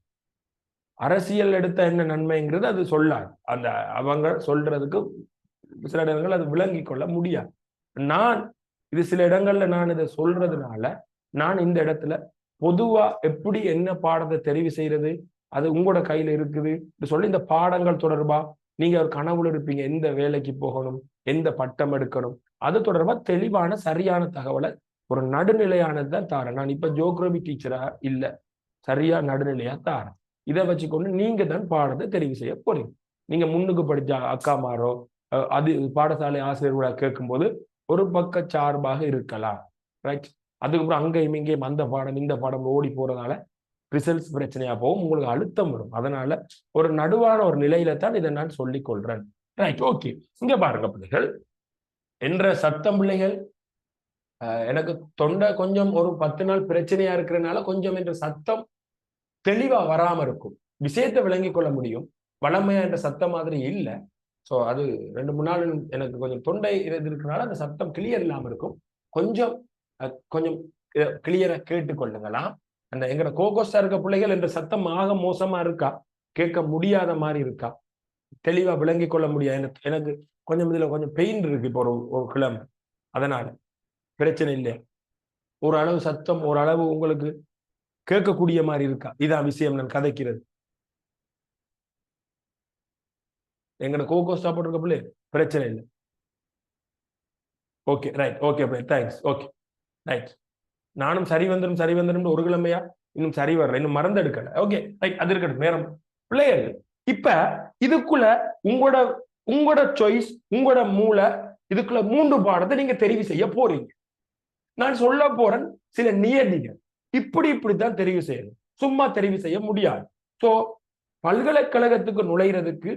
A: அரசியல் எடுத்த என்ன நன்மைங்கிறது அது சொல்லாது. அந்த அவங்க சொல்றதுக்கு சில இடங்கள் அது விளங்கி கொள்ள முடியாது. நான் இது சில இடங்கள்ல நான் இதை சொல்றதுனால நான் இந்த இடத்துல பொதுவா எப்படி என்ன பாடத்தை தெரிவு செய்யறது அது உங்களோட கையில இருக்குது சொல்லி இந்த பாடங்கள் தொடர்பா நீங்க ஒரு கனவுல இருப்பீங்க, எந்த வேலைக்கு போகணும், எந்த பட்டம் எடுக்கணும், அது தொடர்பா தெளிவான சரியான தகவலை ஒரு நடுநிலையானது தான் தாரேன். நான் இப்ப ஜியோகிராபி டீச்சரா இல்ல, சரியா நடுநிலையா தாரேன். இதை வச்சுக்கொண்டு நீங்க தான் பாடத்தை தெரிவு செய்ய போறீங்க. நீங்க முன்னுக்கு படிச்ச அக்காமாரோ அது பாடசாலை ஆசிரியர்களாக கேட்கும்போது ஒரு பக்க சார்பாக இருக்கலாம், ரைட்? அதுக்கப்புறம் அங்கேயும் இங்கேயும் அந்த பாடம் இந்த பாடம் ஓடி போறதால ரிசல்ட்ஸ் பிரச்சனையா போகும், உங்களுக்கு அழுத்தம் வரும். அதனால ஒரு நடுவான ஒரு நிலையில தான் இதை நான் சொல்லிக் கொள்றேன், ரைட்? ஓகே, இங்க பாருங்க பிள்ளைகள், என்ற சத்தம் பிள்ளைகள் எனக்கு தொண்டை கொஞ்சம் ஒரு 10 நாள் பிரச்சனையா இருக்கிறதுனால கொஞ்சம் என்ற சத்தம் தெளிவா வராம இருக்கும், விஷயத்தை விளங்கி கொள்ள முடியும். வளமையா என்ற சத்தம் மாதிரி இல்லை. ஸோ அது 2-3 நாள் எனக்கு கொஞ்சம் தொண்டை இருக்கிறதுனால அந்த சத்தம் கிளியர் இல்லாம இருக்கும். கொஞ்சம் கொஞ்சம் கிளியரா கேட்டுக்கொள்ளுங்களாம். அந்த எங்கட கோகோஸ்டா இருக்க பிள்ளைகள் என்ற சத்தம் ஆக மோசமா இருக்கா, கேட்க முடியாத மாதிரி இருக்கா, தெளிவா விளங்கி கொள்ள முடியாது. எனக்கு கொஞ்சம் இதுல கொஞ்சம் பெயின் இருக்கு இப்போ ஒரு கிழமை, அதனால பிரச்சனை இல்லை. ஓரளவு சத்தம் ஓரளவு உங்களுக்கு கேட்கக்கூடிய மாதிரி இருக்கா, இதான் விஷயம் நான் கதைக்கிறது. எங்கட கோகோஸ்டா போட்டிருக்க பிள்ளை பிரச்சனை இல்லை. ஓகே, ரைட், ஓகே பிள்ளை, தேங்க்ஸ். Okay, right. நானும் சரி வந்துடும் ஒரு கிழமையா இன்னும் சரி வரல, இன்னும் மறந்து எடுக்கல. ஓகே, ரைட், அது இருக்கட்டும் நேரம் பிள்ளைகள். இப்ப இதுக்குள்ள உங்களோட உங்களோட சாய்ஸ், உங்களோட மூளை இதுக்குள்ள 3 பாடத்தை நீங்க தெரிவு செய்ய போறீங்க. நான் சொல்ல போறேன் சில நியதிகள், இப்படித்தான் தெரிவு செய்யணும், சும்மா தெரிவு செய்ய முடியாது. சோ பல்கலைக்கழகத்துக்கு நுழைகிறதுக்கு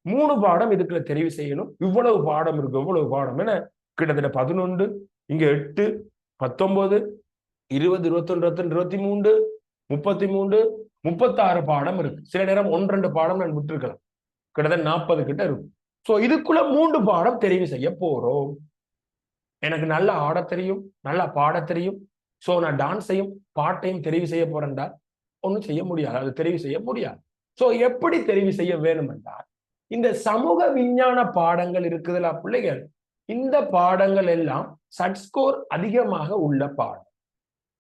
A: 3 பாடம் இதுக்குள்ள தெரிவு செய்யணும். இவ்வளவு பாடம் இருக்கு, இவ்வளவு பாடம் என கிட்டத்தட்ட 11, இங்க 8, 19, 20, 21, 23, 33, 36 பாடம் இருக்கு. சில நேரம் 1-2 பாடம் நான் விட்டுருக்கலாம், கிட்டத்தட்ட 40 கிட்ட இருக்கும். சோ இதுக்குள்ள 3 பாடம் தெரிவு செய்ய போறோம். எனக்கு நல்லா ஆட தெரியும், நல்லா பாட தெரியும். சோ நான் டான்ஸையும் பாட்டையும் தெரிவு செய்ய போறேன்டா ஒன்றும் செய்ய முடியாது, அது தெரிவு செய்ய முடியாது. சோ எப்படி தெரிவு செய்ய வேணும் என்றால், இந்த சமூக விஞ்ஞான பாடங்கள் இருக்குதுல பிள்ளைகள், இந்த பாடங்கள் எல்லாம் சட் ஸ்கோர் அதிகமாக உள்ள பாடம்.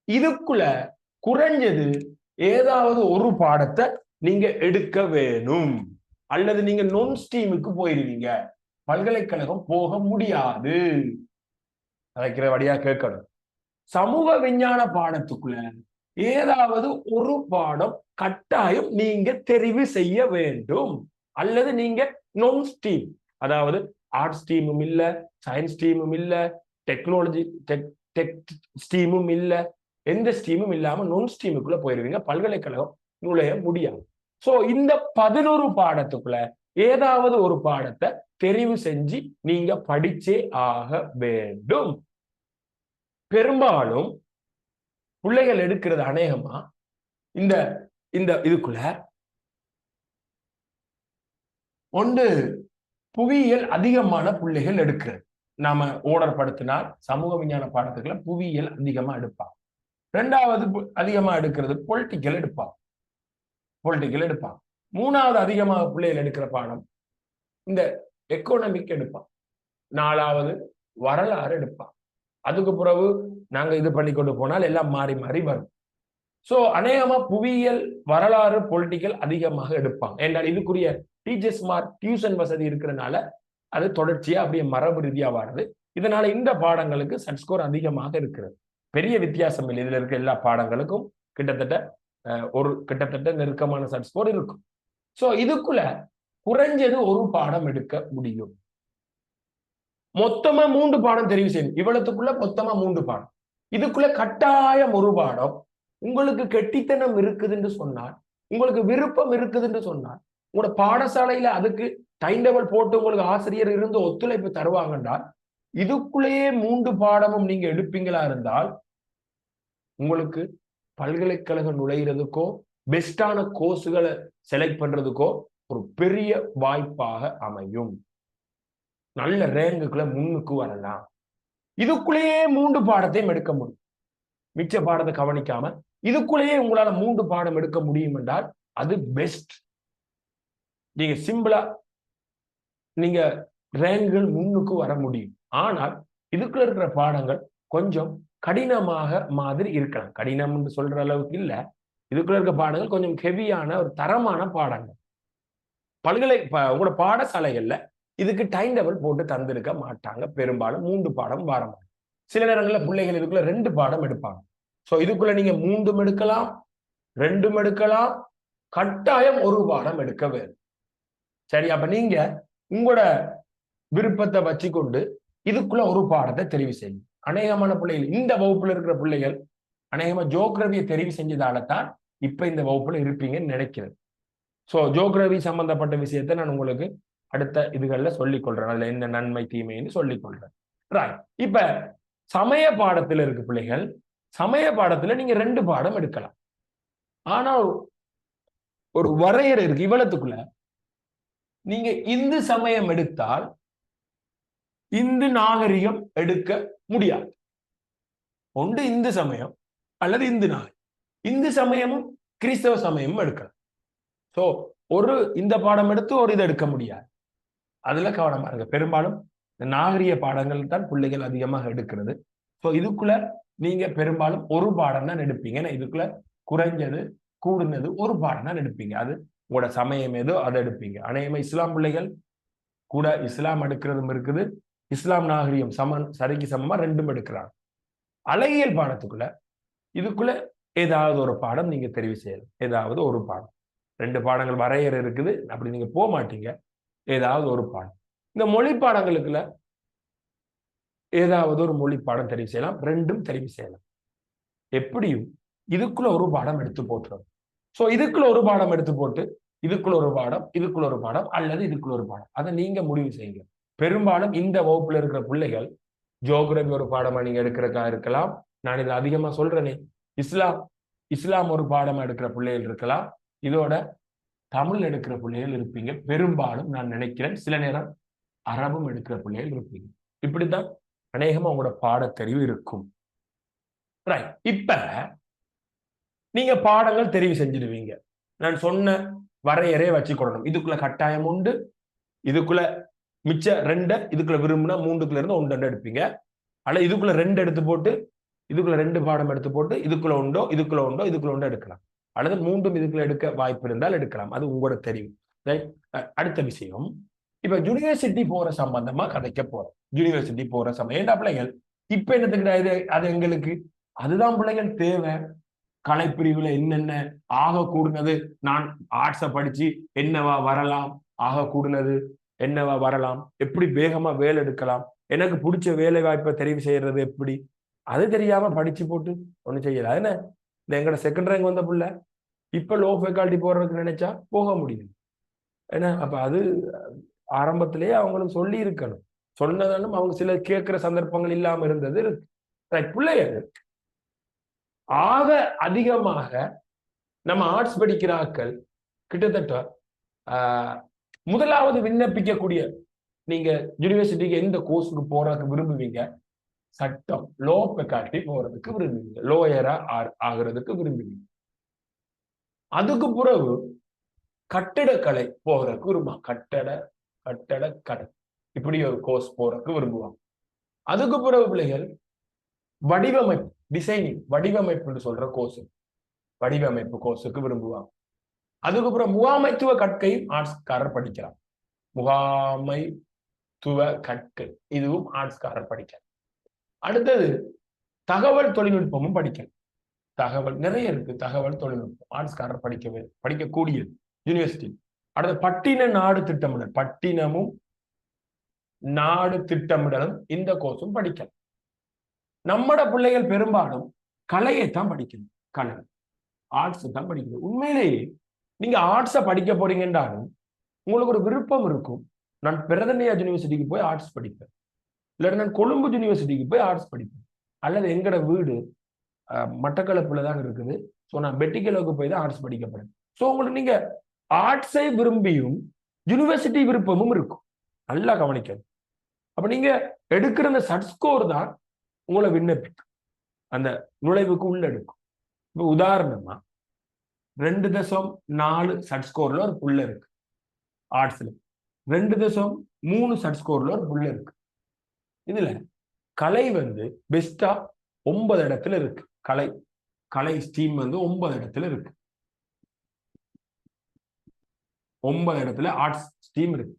A: இதுக்குள்ள குறைஞ்சது ஏதாவது ஒரு பாடத்தை நீங்க எடுக்க வேணும், அல்லது நீங்க நொன் ஸ்ட்ரீமுக்கு போயிருவீங்க, பல்கலைக்கழகம் போக முடியாது. அதைக்கிற வழியா கேட்கணும். சமூக விஞ்ஞான பாடத்துக்குள்ள ஏதாவது ஒரு பாடம் கட்டாயம் நீங்க தெரிவு செய்ய வேண்டும், அல்லது நீங்க நொன் ஸ்ட்ரீம், அதாவது ஆர்ட் ஸ்ட்ரீமும் இல்ல, சயின்ஸ் ஸ்ட்ரீமும் இல்ல, டெக்னாலஜி ஸ்ட்ரீமும் இல்ல, எந்த ஸ்ட்ரீமும் இல்லாம நொன் ஸ்ட்ரீமுக்குள்ள போயிருவீங்க, பல்கலைக்கழகம் நுழைய முடியாது. சோ இந்த 11 பாடத்துக்குள்ள ஏதாவது ஒரு பாடத்தை தெரிவு செஞ்சு நீங்க படிச்சே ஆக வேண்டும். பெரும்பாலும் பிள்ளைகள் எடுக்கிறது அநேகமா இந்த இந்த இதுக்குள்ள ஒன்று புவியியல் அதிகமான பிள்ளைகள் எடுக்கிறது. நாம ஓர்டர் படுத்தினால் சமூக விஞ்ஞான பாடத்துக்குள்ள புவியியல் அதிகமா எடுப்பாங்க. 2வது அதிகமா எடுக்கிறது பொலிட்டிக்கல் எடுப்பாங்க, பொலிட்டிக்கல். 3வது அதிகமாக பிள்ளைகள் எடுக்கிற பாடம் இந்த எக்கனாமிக் எடுப்பான். 4வது வரலாறு எடுப்பான். அதுக்கு பிறகு நாங்க இது பண்ணி கொண்டு போனால் எல்லாம் மாறி மாறி வரும். சோ அநேகமா புவியியல், வரலாறு, பொலிட்டிக்கல் அதிகமாக எடுப்பாங்க. என்றால் இதுக்குரிய டீச்சர்ஸ் மார்க் டியூஷன் வசதி இருக்கிறதுனால அது தொடர்ச்சியா அப்படியே மரபு ரீதியா வருது. இதனால இந்த பாடங்களுக்கு சட் ஸ்கோர் அதிகமாக இருக்கிறது. பெரிய வித்தியாசம் இல்லை, இதுல இருக்க எல்லா பாடங்களுக்கும் கிட்டத்தட்ட நெருக்கமான சட் ஸ்கோர் இருக்கும். சோ இதுக்குள்ள குறைஞ்சது ஒரு பாடம் எடுக்க முடியும். மொத்தமா 3 பாடம் தெரிவு செய்யணும். இவ்வளவுக்குள்ள மொத்தமா 3 பாடம். இதுக்குள்ள கட்டாயம் ஒரு பாடம் உங்களுக்கு கெட்டித்தனம் இருக்குதுன்னு சொன்னால், உங்களுக்கு விருப்பம் இருக்குதுன்னு சொன்னால், உங்களோட பாடசாலையில அதுக்கு டைம் டேபிள் போட்டு உங்களுக்கு ஆசிரியர் இருந்து ஒத்துழைப்பு தருவாங்கன்னா, இதுக்குள்ளேயே 3 பாடமும் நீங்க எடுப்பீங்களா இருந்தால் உங்களுக்கு பல்கலைக்கழகம் நுழைகிறதுக்கோ பெஸ்டான கோர்ஸுகளை செலக்ட் பண்றதுக்கோ ஒரு பெரிய வாய்ப்பாக அமையும். நல்ல ரேங்குக்குள்ள முன்னுக்கு வரலாம். இதுக்குள்ளேயே 3 பாடத்தையும் எடுக்க முடியும். மிச்ச பாடத்தை கவனிக்காம இதுக்குள்ளேயே உங்களால 3 பாடம் எடுக்க முடியும் என்றால் அது பெஸ்ட். நீங்க சிம்பிளா நீங்க ரேங்குகள் முன்னுக்கு வர முடியும். ஆனால் இதுக்குள்ள இருக்கிற பாடங்கள் கொஞ்சம் கடினமாக மாதிரி இருக்கலாம். கடினம்னு சொல்ற அளவுக்கு இல்ல. இதுக்குள்ள இருக்க பாடங்கள் கொஞ்சம் ஹெவியான ஒரு தரமான பாடங்கள். உங்களோட பாடசாலைகள்ல இதுக்கு டைம் டேபிள் போட்டு தந்திருக்க மாட்டாங்க. பெரும்பாலும் 3 பாடம் வாரம். சில நேரங்களில் பிள்ளைகள் இதுக்குள்ள 2 பாடம் எடுப்பாங்க. சோ இதுக்குள்ள நீங்க 3 எடுக்கலாம், 2 எடுக்கலாம், கட்டாயம் ஒரு பாடம் எடுக்க வேண்டும். சரி, அப்ப நீங்க உங்களோட விருப்பத்தை வச்சுக்கொண்டு இதுக்குள்ள ஒரு பாடத்தை தெரிவு செய்யும். அநேகமான பிள்ளைகள் இந்த வகுப்புல இருக்கிற பிள்ளைகள் அநேகமா ஜியோகிராபியை தெரிவு செஞ்சதால தான் இப்ப இந்த வகுப்புல இருப்பீங்கன்னு நினைக்கிறேன். சோ ஜியோகிராபி சம்பந்தப்பட்ட விஷயத்தை நான் உங்களுக்கு அடுத்த இதுகளில் சொல்லிக் கொள்றேன். அதுல என்ன நன்மை தீமைன்னு சொல்லிக் கொள்றேன். ரைட். இப்ப சமய பாடத்துல இருக்கு பிள்ளைகள். சமய பாடத்துல நீங்க 2 பாடம் எடுக்கலாம். ஆனால் ஒரு வரையறை இருக்கு. இவ்வளத்துக்குள்ள நீங்க இந்து சமயம் எடுத்தால் இந்து நாகரிகம் எடுக்க முடியாது. ஒன்று இந்து சமயம் அல்லது இந்து நாகரிகம். இந்து சமயமும் கிறிஸ்தவ சமயமும் எடுக்கலாம். சோ ஒரு இந்த பாடம் எடுத்து ஒரு இதை எடுக்க முடியாது. அதுல கவனமா இருக்கு. பெரும்பாலும் இந்த நாகரிக பாடங்கள் தான் பிள்ளைகள் அதிகமாக எடுக்கிறது. சோ இதுக்குள்ள நீங்க பெரும்பாலும் ஒரு பாடம் தான் எடுப்பீங்க. இதுக்குள்ள குறைஞ்சது கூடுனது ஒரு பாடம் தான் எடுப்பீங்க. அது உங்களோட சமயம் ஏதோ அதை எடுப்பீங்க. அநேகமா இஸ்லாம் பிள்ளைகள் கூட இஸ்லாம் எடுக்கிறதும் இருக்குது. இஸ்லாம் நாகரிகம் சரிக்கு சமமா 2 எடுக்கிறாங்க. அழகியல் பாடத்துக்குள்ள இதுக்குள்ள ஏதாவது ஒரு பாடம் நீங்க தெரிவு செய்யலாம். ஏதாவது ஒரு பாடம். 2 பாடங்கள் வரையறை இருக்குது. அப்படி நீங்க போக மாட்டீங்க. ஏதாவது ஒரு பாடம். இந்த மொழி பாடங்களுக்குள்ள ஏதாவது ஒரு மொழி பாடம் தெரிவு செய்யலாம். 2 தெரிவு செய்யலாம். எப்படியும் இதுக்குள்ள ஒரு பாடம் எடுத்து போட்டுரும். சோ இதுக்குள்ள ஒரு பாடம் எடுத்து போட்டு இதுக்குள்ள ஒரு பாடம், இதுக்குள்ள ஒரு பாடம் அல்லது இதுக்குள்ள ஒரு பாடம். அதை நீங்க முடிவு செய்யுங்க. பெரும்பாலும் இந்த வகுப்புல இருக்கிற பிள்ளைகள் ஜியோகிராபி ஒரு பாடமா நீங்க எடுக்கிறதா இருக்கலாம். நான் இதை அதிகமா சொல்றேனே, இஸ்லாம் ஒரு பாடமா எடுக்கிற பிள்ளைகள் இருக்கலாம். இதோட தமிழ் எடுக்கிற பிள்ளைகள் இருப்பீங்க. பெரும்பாலும் நான் நினைக்கிறேன் சில நேரம் அரபும் எடுக்கிற பிள்ளைகள் இருப்பீங்க. இப்படித்தான் அநேகமா உங்களோட பாடத்தறிவு இருக்கும். ரைட். இப்ப நீங்க பாடங்கள் தெரிவு செஞ்சிடுவீங்க. நான் சொன்ன வரையறையை வச்சுக்கொள்ளணும். இதுக்குள்ள கட்டாயம் உண்டு. இதுக்குள்ள மிச்ச 2 இதுக்குள்ள விரும்பினா 3க்குள்ள இருந்து 1 எடுப்பீங்க. அல்ல இதுக்குள்ள 2 எடுத்து போட்டு இதுக்குள்ள 2 பாடம் எடுத்து போட்டு இதுக்குள்ள உண்டோ இதுக்குள்ள உண்டோ எடுக்கலாம். அல்லது 3 இதுக்குள்ள எடுக்க வாய்ப்பு இருந்தால் எடுக்கலாம். அது உங்களோட தெரியும். அடுத்த விஷயம், இப்ப யூனிவர்சிட்டி போற சம்பந்தமா கதைக்க போறோம். யூனிவர்சிட்டி போற சமயம் என்ன பிள்ளைகள் இப்ப என்னத்துக்கு அது எங்களுக்கு அதுதான் பிள்ளைகள் தேவை. கலைப்பிரிவுல என்னென்ன ஆக கூடுனது, நான் ஆர்ட்ஸ படிச்சு என்னவா வரலாம், ஆக கூடுனது என்னவா வரலாம், எப்படி வேகமா வேலை எடுக்கலாம், எனக்கு பிடிச்ச வேலை வாய்ப்பை தெரிவு செய்யறது எப்படி, அது தெரியாம படிச்சு போட்டு ஒண்ணு செய்யல. என்ன இந்த எங்கட செகண்ட் ரேங்க் வந்த புள்ள இப்ப லோ ஃபேக்கல்ட்டி போறதுக்கு நினைச்சா போக முடியும். ஏன்னா அப்ப அது ஆரம்பத்திலேயே அவங்களுக்கு சொல்லி இருக்கணும். சொன்னதாலும் அவங்க சில கேட்கிற சந்தர்ப்பங்கள் இல்லாம இருந்தது. பிள்ளைகள் ஆக அதிகமாக நம்ம ஆர்ட்ஸ் படிக்கிறார்கள் கிட்டத்தட்ட முதலாவது விண்ணப்பிக்கக்கூடிய நீங்க யூனிவர்சிட்டிக்கு எந்த கோர்ஸுக்கு போறதுக்கு விரும்புவீங்க? சட்டம், லோ ஃபேக்கல்ட்டி போறதுக்கு விரும்புவீங்க. லோயரா ஆகிறதுக்கு விரும்புவீங்க. அதுக்கு பிறகு கட்டிடக்கலை போறதுக்கு விரும்புவாங்க. கட்டடக்கலை இப்படி ஒரு கோர்ஸ் போறதுக்கு விரும்புவாங்க. அதுக்கு பிறகு பிள்ளைகள் வடிவமைப்பு, டிசைனிங், வடிவமைப்புன்னு சொல்ற கோர்ஸ், வடிவமைப்பு கோர்ஸுக்கு விரும்புவாங்க. அதுக்கப்புறம் முகாமைத்துவ கற்கையும் ஆர்ட்ஸ்காரர் படிக்கலாம். முகாமைத்துவ கற்கை இதுவும் ஆர்ட்ஸ்காரர் படிக்கலாம். அடுத்தது தகவல் தொழில்நுட்பமும் படிக்கலாம். தகவல் நிறைய இருக்கு. தகவல் தொழில்நுட்பம் ஆர்ட்ஸ்காரர் படிக்கக்கூடியது யூனிவர்சிட்டி. அடுத்த பட்டின நாடு திட்டமிடல், பட்டினமும் நாடு திட்டமிடலும் இந்த கோர்ஸும் படிக்கலாம். நம்மட பிள்ளைகள் பெரும்பாலும் கலையைத்தான் படிக்கணும். கலை ஆர்ட்ஸ் தான் படிக்கணும். உண்மையிலேயே நீங்க ஆர்ட்ஸ படிக்க போறீங்கன்றாலும் உங்களுக்கு ஒரு விருப்பம் இருக்கும். நான் பிரதனியா யூனிவர்சிட்டிக்கு போய் ஆர்ட்ஸ் படிப்பேன், இல்லாட்டி நான் கொழும்பு யூனிவர்சிட்டிக்கு போய் ஆர்ட்ஸ் படிப்பேன், அல்லது எங்கட வீடு மட்டக்களப்புல தான் இருக்குது, ஸோ நான் பெட்டிக்கலுக்கு போய் தான் ஆர்ட்ஸ் படிக்க போறேன். ஸோ உங்களுக்கு நீங்க ஆர்ட்ஸை விரும்பியும் யூனிவர்சிட்டி விருப்பமும் இருக்கும். நல்லா கவனிக்கணும். அப்ப நீங்க எடுக்கிற அந்த சட் ஸ்கோர் தான் உங்களை விண்ணப்பிக்கும், அந்த நுழைவுக்கு உள்ள எடுக்கும். இப்ப உதாரணமா 2.4 சட் ஸ்கோர்ல ஒரு புள்ள இருக்கு ஆர்ட்ஸ்ல, 2.3 சட் ஸ்கோர்ல ஒரு புள்ள இருக்கு. இதுல கலை வந்து பெஸ்டா 9 இடத்துல இருக்கு. கலை கலை ஸ்ட்ரீம் வந்து 9 இடத்துல இருக்கு. 9 இடத்துல ஆர்ட்ஸ் ஸ்ட்ரீம் இருக்கு.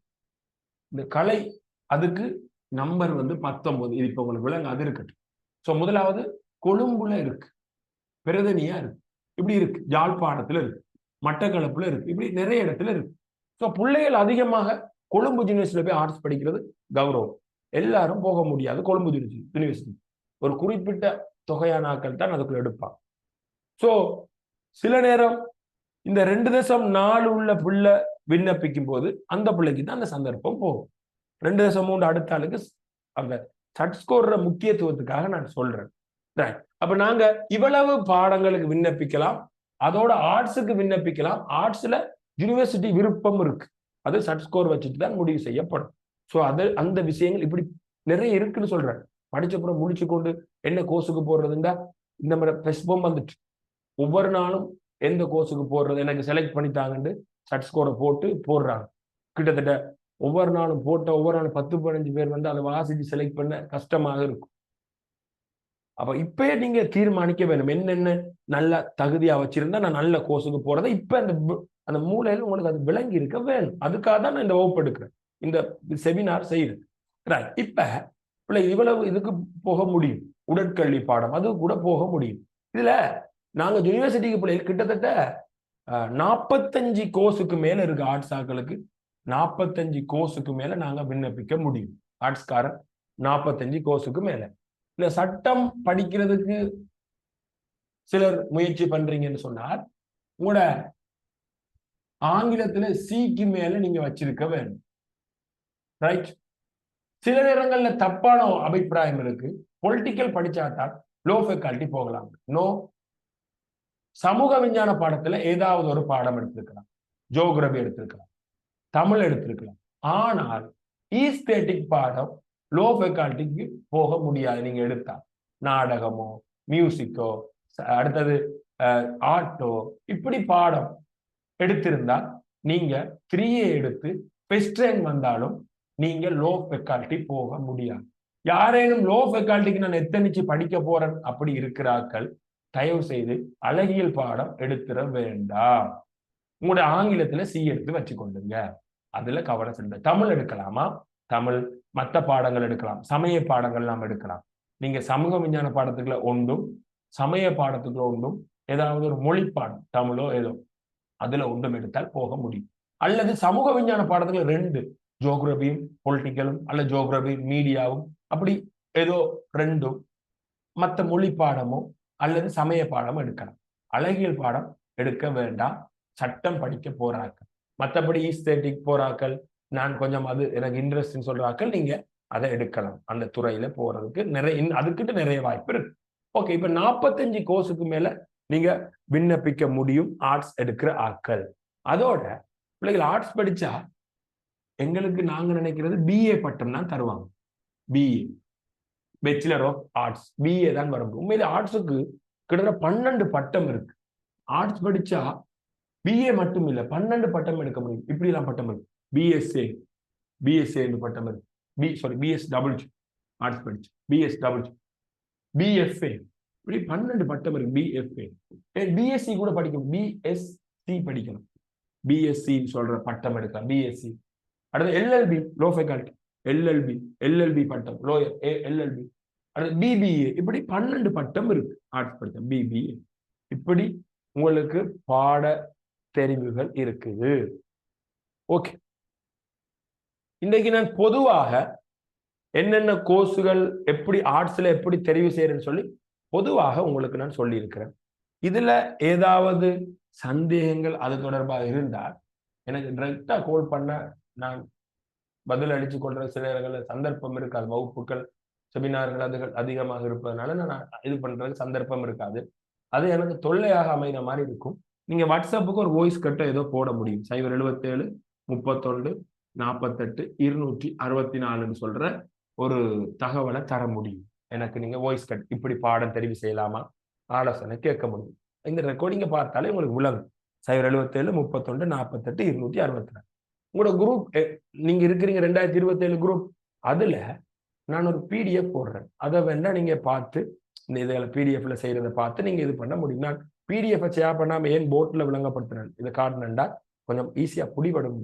A: இந்த கலை அதுக்கு நம்பர் வந்து 19. இது இப்ப உங்களுக்கு விளங்க அது இருக்கட்டும். சோ முதலாவது கொழும்புல இருக்கு, பிரதனியா இருக்கு, இப்படி இருக்கு, யாழ்ப்பாணத்துல இருக்கு, மட்டக்களப்புல இருக்கு, இப்படி நிறைய இடத்துல இருக்கு. சோ பிள்ளைகள் அதிகமாக கொழும்பு யூனிவர்சிட்டியில போய் ஆர்ட்ஸ் படிக்கிறது கௌரவம். எல்லாரும் போக முடியாது கொழும்பு யூனிவர்சிட்டி. ஒரு குறிப்பிட்ட தொகையான ஆட்கள் தான் அதுக்குள்ள எடுப்பாங்க. சோ சில நேரம் இந்த 2.4 உள்ள பிள்ளை விண்ணப்பிக்கும் போது அந்த பிள்ளைக்கு தான் அந்த சந்தர்ப்பம் போகும். 2.3 அடுத்த ஆளுக்கு அந்த சட் ஸ்கோர் முக்கியத்துவத்துக்காக நான் சொல்றேன். அப்ப நாங்க இவ்வளவு பாடங்களுக்கு விண்ணப்பிக்கலாம், அதோட ஆர்ட்ஸுக்கு விண்ணப்பிக்கலாம். ஆர்ட்ஸ்ல யூனிவர்சிட்டி விருப்பம் இருக்கு, அது சட் ஸ்கோர் வச்சுட்டு தான் முடிவு செய்யப்படும். சோ அது அந்த விஷயங்கள் இப்படி நிறைய இருக்குன்னு சொல்றேன். படிச்சப்புறம் முடிச்சு கொண்டு என்ன கோர்ஸுக்கு போடுறதுண்டா இந்த மாதிரி பெஸ்பம் வந்துட்டு ஒவ்வொரு நாளும் எந்த கோர்ஸுக்கு போடுறது எனக்கு செலக்ட் பண்ணிட்டாங்கன்னு சட் ஸ்கோரை போட்டு போடுறாங்க. கிட்டத்தட்ட ஒவ்வொரு நாளும் போட்ட ஒவ்வொரு நாளும் 10-15 பேர் வந்து அதை வாசிச்சு செலக்ட் பண்ண கஷ்டமாக இருக்கும். அப்ப இப்பயே நீங்க தீர்மானிக்க வேணும், என்னென்ன நல்ல தகுதியா வச்சிருந்தா நான் நல்ல கோர்ஸுக்கு போறதை இப்ப அந்த மூலையில உங்களுக்கு அது விளங்கி இருக்க வேணும். அதுக்காக தான் நான் இந்த வகுப்பு எடுக்கிறேன், இந்த செமினார் செய்யறேன். இப்ப இவ்வளவு இதுக்கு போக முடியும், உடற்கல்வி பாடம் அது கூட போக முடியும். இதுல நாங்க யூனிவர்சிட்டிக்கு பிள்ளைகள் கிட்டத்தட்ட 45 கோர்ஸுக்கு மேல இருக்கு. ஆர்ட்ஸ் ஆக்களுக்கு 45 கோர்ஸுக்கு மேல நாங்க விண்ணப்பிக்க முடியும். ஆர்ட்ஸ்காரர் 45 கோர்ஸுக்கு மேல. இல்ல சட்டம் படிக்கிறதுக்கு சிலர் முயற்சி பண்றீங்கன்னு சொன்னால் உங்களோட ஆங்கிலத்துல சிக்கு மேல நீங்க வச்சிருக்க வேணும். ரைட். சில நேரங்கள்ல தப்பான அபிப்பிராயம் இருக்கு, பொலிட்டிக்கல் படிச்சாதான் லோ ஃபேக்கல்டி போகலாம். நோ, சமூக விஞ்ஞான பாடத்துல ஏதாவது ஒரு பாடம் எடுத்திருக்கலாம், ஜியோகிராபி எடுத்திருக்கலாம், தமிழ் எடுத்திருக்கலாம். ஆனால் ஈஸ்தேட்டிக் பாடம் லோ ஃபேக்கல்டிக்கு போக முடியாது. நீங்க எடுத்தா நாடகமோ மியூசிக்கோ அடுத்தது ஆர்ட்டோ இப்படி பாடம் எடுத்திருந்தா நீங்க 3A எடுத்து ஃபர்ஸ்ட் ரேங்க் வந்தாலும் நீங்க லோ ஃபேக்கல்டி போக முடியாது. யாரேனும் லோ ஃபேக்கல்டிக்கு நான் எத்தனிச்சு படிக்க போறேன் அப்படி இருக்கிறார்கள், தயவு செய்து அழகியல் பாடம் எடுத்துட வேண்டாம். உங்களுடைய ஆங்கிலத்துல சி எடுத்து வச்சுக்கொள்ளுங்க, அதுல கவனம் செலுத்த. தமிழ் எடுக்கலாமா? தமிழ், மற்ற பாடங்கள் எடுக்கலாம், சமய பாடங்கள் நாம் எடுக்கலாம். நீங்க சமூக விஞ்ஞான பாடத்துக்குள்ள ஒன்றும் சமய பாடத்துக்குள்ள ஒன்றும் ஏதாவது ஒரு மொழி பாடம் தமிழோ ஏதோ அதுல ஒன்றும் எடுத்தால் போக முடியும். அல்லது சமூக விஞ்ஞான பாடத்துக்குள்ள 2 ஜியோகிராபியும் பொலிட்டிக்கலும் அல்ல ஜியோகிராபி மீடியாவும் அப்படி ஏதோ 2 மற்ற மொழி பாடமோ அல்லது சமய பாடமோ எடுக்கலாம். அழகியல் பாடம் எடுக்க வேண்டாம், சட்டம் படிக்க போறாக்கள். மற்றபடி ஈஸ்தேட்டிக் போறாக்கள், நான் கொஞ்சம் அது எனக்கு இன்ட்ரெஸ்ட் சொல்றாக்கள், நீங்க அதை எடுக்கலாம். அந்த துறையில போறதுக்கு நிறைய அதுக்கிட்ட நிறைய வாய்ப்பு இருக்கு. ஓகே, இப்ப 45 கோர்ஸுக்கு மேல நீங்க விண்ணப்பிக்க முடியும் ஆர்ட்ஸ் எடுக்கிற ஆட்கள். அதோட பிள்ளைகள் ஆர்ட்ஸ் படிச்சா எங்களுக்கு நாங்க நினைக்கிறது பிஏ பட்டம் தான் தருவாங்க. BA, bachelor of arts, BA தான் வரும். உண்மையிலே ஆர்ட்ஸுக்கு கிட்டத்தட்ட 12 பட்டம் இருக்கு. ஆர்ட்ஸ் படிச்சா பிஏ மட்டும் இல்ல 12 பட்டம் எடுக்க முடியும். இப்படி எல்லாம் பட்டம் இருக்கு. பிஎஸ்ஏ, பிஎஸ்ஏ பட்டம் இருக்கு. பிஎஸ்டபிள்யூ ஆர்ட்ஸ் படிச்சு, பிஎஸ்டபிள்யூ, பிஎஃப்ஏ, இப்படி 12 பட்டம் இருக்கு. பிஎஃப்ஏ, பிஎஸ்சி கூட படிக்கணும், பிஎஸ்சி படிக்கணும், பிஎஸ்சி சொல்ற பட்டம் எடுக்கலாம், பிஎஸ்சி. அடுத்து LLB, low faculty, LLB, LLB பட்டம், லோயர் எல்எல்பி. அடுத்து பிபிஏ, இப்படி 12 பட்டம் இருக்கு ஆர்ட்ஸ் படிச்ச. பிபிஏ, இப்படி உங்களுக்கு பாட தெரிவுகள் இருக்குது. ஓகே, இன்றைக்கு நான் பொதுவாக என்னென்ன கோர்ஸுகள் எப்படி ஆர்ட்ஸ்ல எப்படி தெரிவு செய்யறேன்னு சொல்லி பொதுவாக உங்களுக்கு நான் சொல்லி இருக்கிறேன். இதுல ஏதாவது சந்தேகங்கள் அது தொடர்பாக இருந்தால் எனக்கு டைரக்டா கால் பண்ண, நான் பதில் அளிச்சு கொள்ற சில இடங்கள்ல சந்தர்ப்பம் இருக்காது. வகுப்புகள் செமினார்கள் அதுகள் அதிகமாக இருப்பதனால நான் இது பண்றதுக்கு சந்தர்ப்பம் இருக்காது. அது எனக்கு தொல்லையாக அமைகிற மாதிரி இருக்கும். நீங்க வாட்ஸ்அப்புக்கு ஒரு வாய்ஸ் கட்டை ஏதோ போட முடியும். 077 31 48 264 சொல்ற ஒரு தகவலை தர முடியும். எனக்கு நீங்க வாய்ஸ் கட் இப்படி பாடம் தெரிவு செய்யலாமா ஆலோசனை கேட்க முடியும். இந்த ரெக்கார்டிங்க பார்த்தாலே உங்களுக்கு விளங்கும். 077 31 48 264. உங்களோட குரூப் நீங்க இருக்கிறீங்க 2027 குரூப், அதுல நான் ஒரு பிடிஎஃப் போடுறேன். அதை வேணா நீங்க பார்த்து இந்த இதில் பிடிஎஃப்ல செய்யறதை பார்த்து நீங்க இது பண்ண முடியும். நான் பிடிஎஃப் ஷேர் பண்ணாம ஏன் போர்ட்ல விளங்கப்படுத்தினேன் இதை காட்டினேன்டா கொஞ்சம் ஈஸியா புடிபடும்.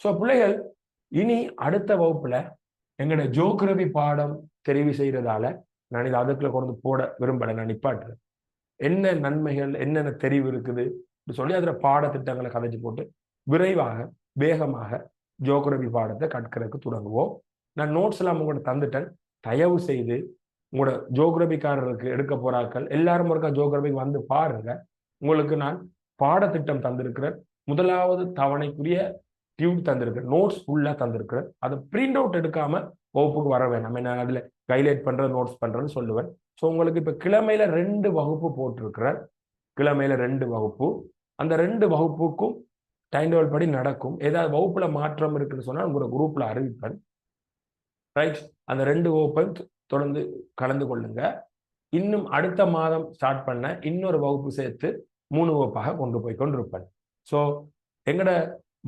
A: ஸோ பிள்ளைகள் இனி அடுத்த வகுப்புல எங்களோட ஜியோகிராபி பாடம் தெரிவு செய்யறதால நான் இதை அதுக்குள்ள கொண்டு போட விரும்பலை. நான் நிப்பாட்டுறேன். என்ன நன்மைகள் என்னென்ன தெரிவு இருக்குது சொல்லி அதுல பாடத்திட்டங்களை கதைச்சு போட்டு விரைவாக வேகமாக ஜியோகிராபி பாடத்தை கற்கிறதுக்கு தொடங்குவோம். நான் நோட்ஸ் எல்லாம் உங்களோட தந்துட்டேன். தயவு செய்து உங்களோட ஜியோகிராபிக்காரருக்கு எடுக்க போறாக்கள் எல்லாரும் இருக்கா ஜியோகிராபிக்கு வந்து பாருங்க. உங்களுக்கு நான் பாடத்திட்டம் தந்திருக்கிறேன். முதலாவது தவணைக்குரிய டியூப் தந்திருக்கிறேன். நோட்ஸ் ஃபுல்லா தந்திருக்கிறேன். அதை பிரிண்ட் அவுட் எடுக்காம வகுப்புக்கு வர வேண்டாம். நான் அதுல ஹைலைட் பண்றது நோட்ஸ் பண்றேன்னு சொல்லுவேன். ஸோ உங்களுக்கு இப்ப கிழமையில 2 வகுப்பு போட்டிருக்கிறேன். கிழமையில 2 வகுப்பு. அந்த 2 வகுப்புக்கும் டைம் டேபிள் படி நடக்கும். ஏதாவது வகுப்புல மாற்றம் இருக்குன்னு சொன்னா உங்களோட குரூப்ல அறிவிப்பேன். ரைட், அந்த 2 வகுப்பை தொடர்ந்து கலந்து கொள்ளுங்க. இன்னும் அடுத்த மாதம் ஸ்டார்ட் பண்ண இன்னொரு வகுப்பு சேர்த்து 3 வகுப்பாக கொண்டு போய் கொண்டிருப்பேன். ஸோ எங்கட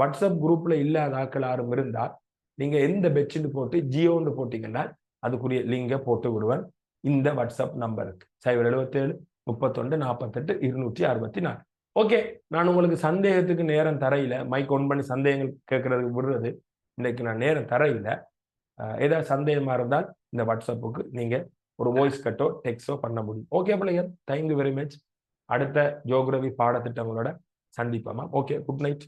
A: வாட்ஸ்அப் குரூப்ல இல்லாத ஆட்கள் யாரும் இருந்தால் நீங்க எந்த பெட்ஷீட் போட்டு ஜியோன்னு போட்டீங்கன்னா அதுக்குரிய லிங்கை போட்டு விடுவேன். இந்த வாட்ஸ்அப் நம்பருக்கு 077 31 48 264. ஓகே, நான் உங்களுக்கு சந்தேகத்துக்கு நேரம் தரையில மைக் ஒன் பண்ணி சந்தேகங்கள் கேட்கறதுக்கு விடுறது இன்னைக்கு நான் நேரம் தரையில. ஏதாவது சந்தேகமா இருந்தால் இந்த வாட்ஸ்அப்புக்கு நீங்க ஒரு வாய்ஸ் கட்டோ டெக்ஸ்டோ பண்ண முடியும். ஓகே பிள்ளைங்க, தேங்க்யூ வெரி மச். அடுத்த ஜியோகிராபி பாடத்திட்டங்களோட சந்திப்போமா. Okay, good night.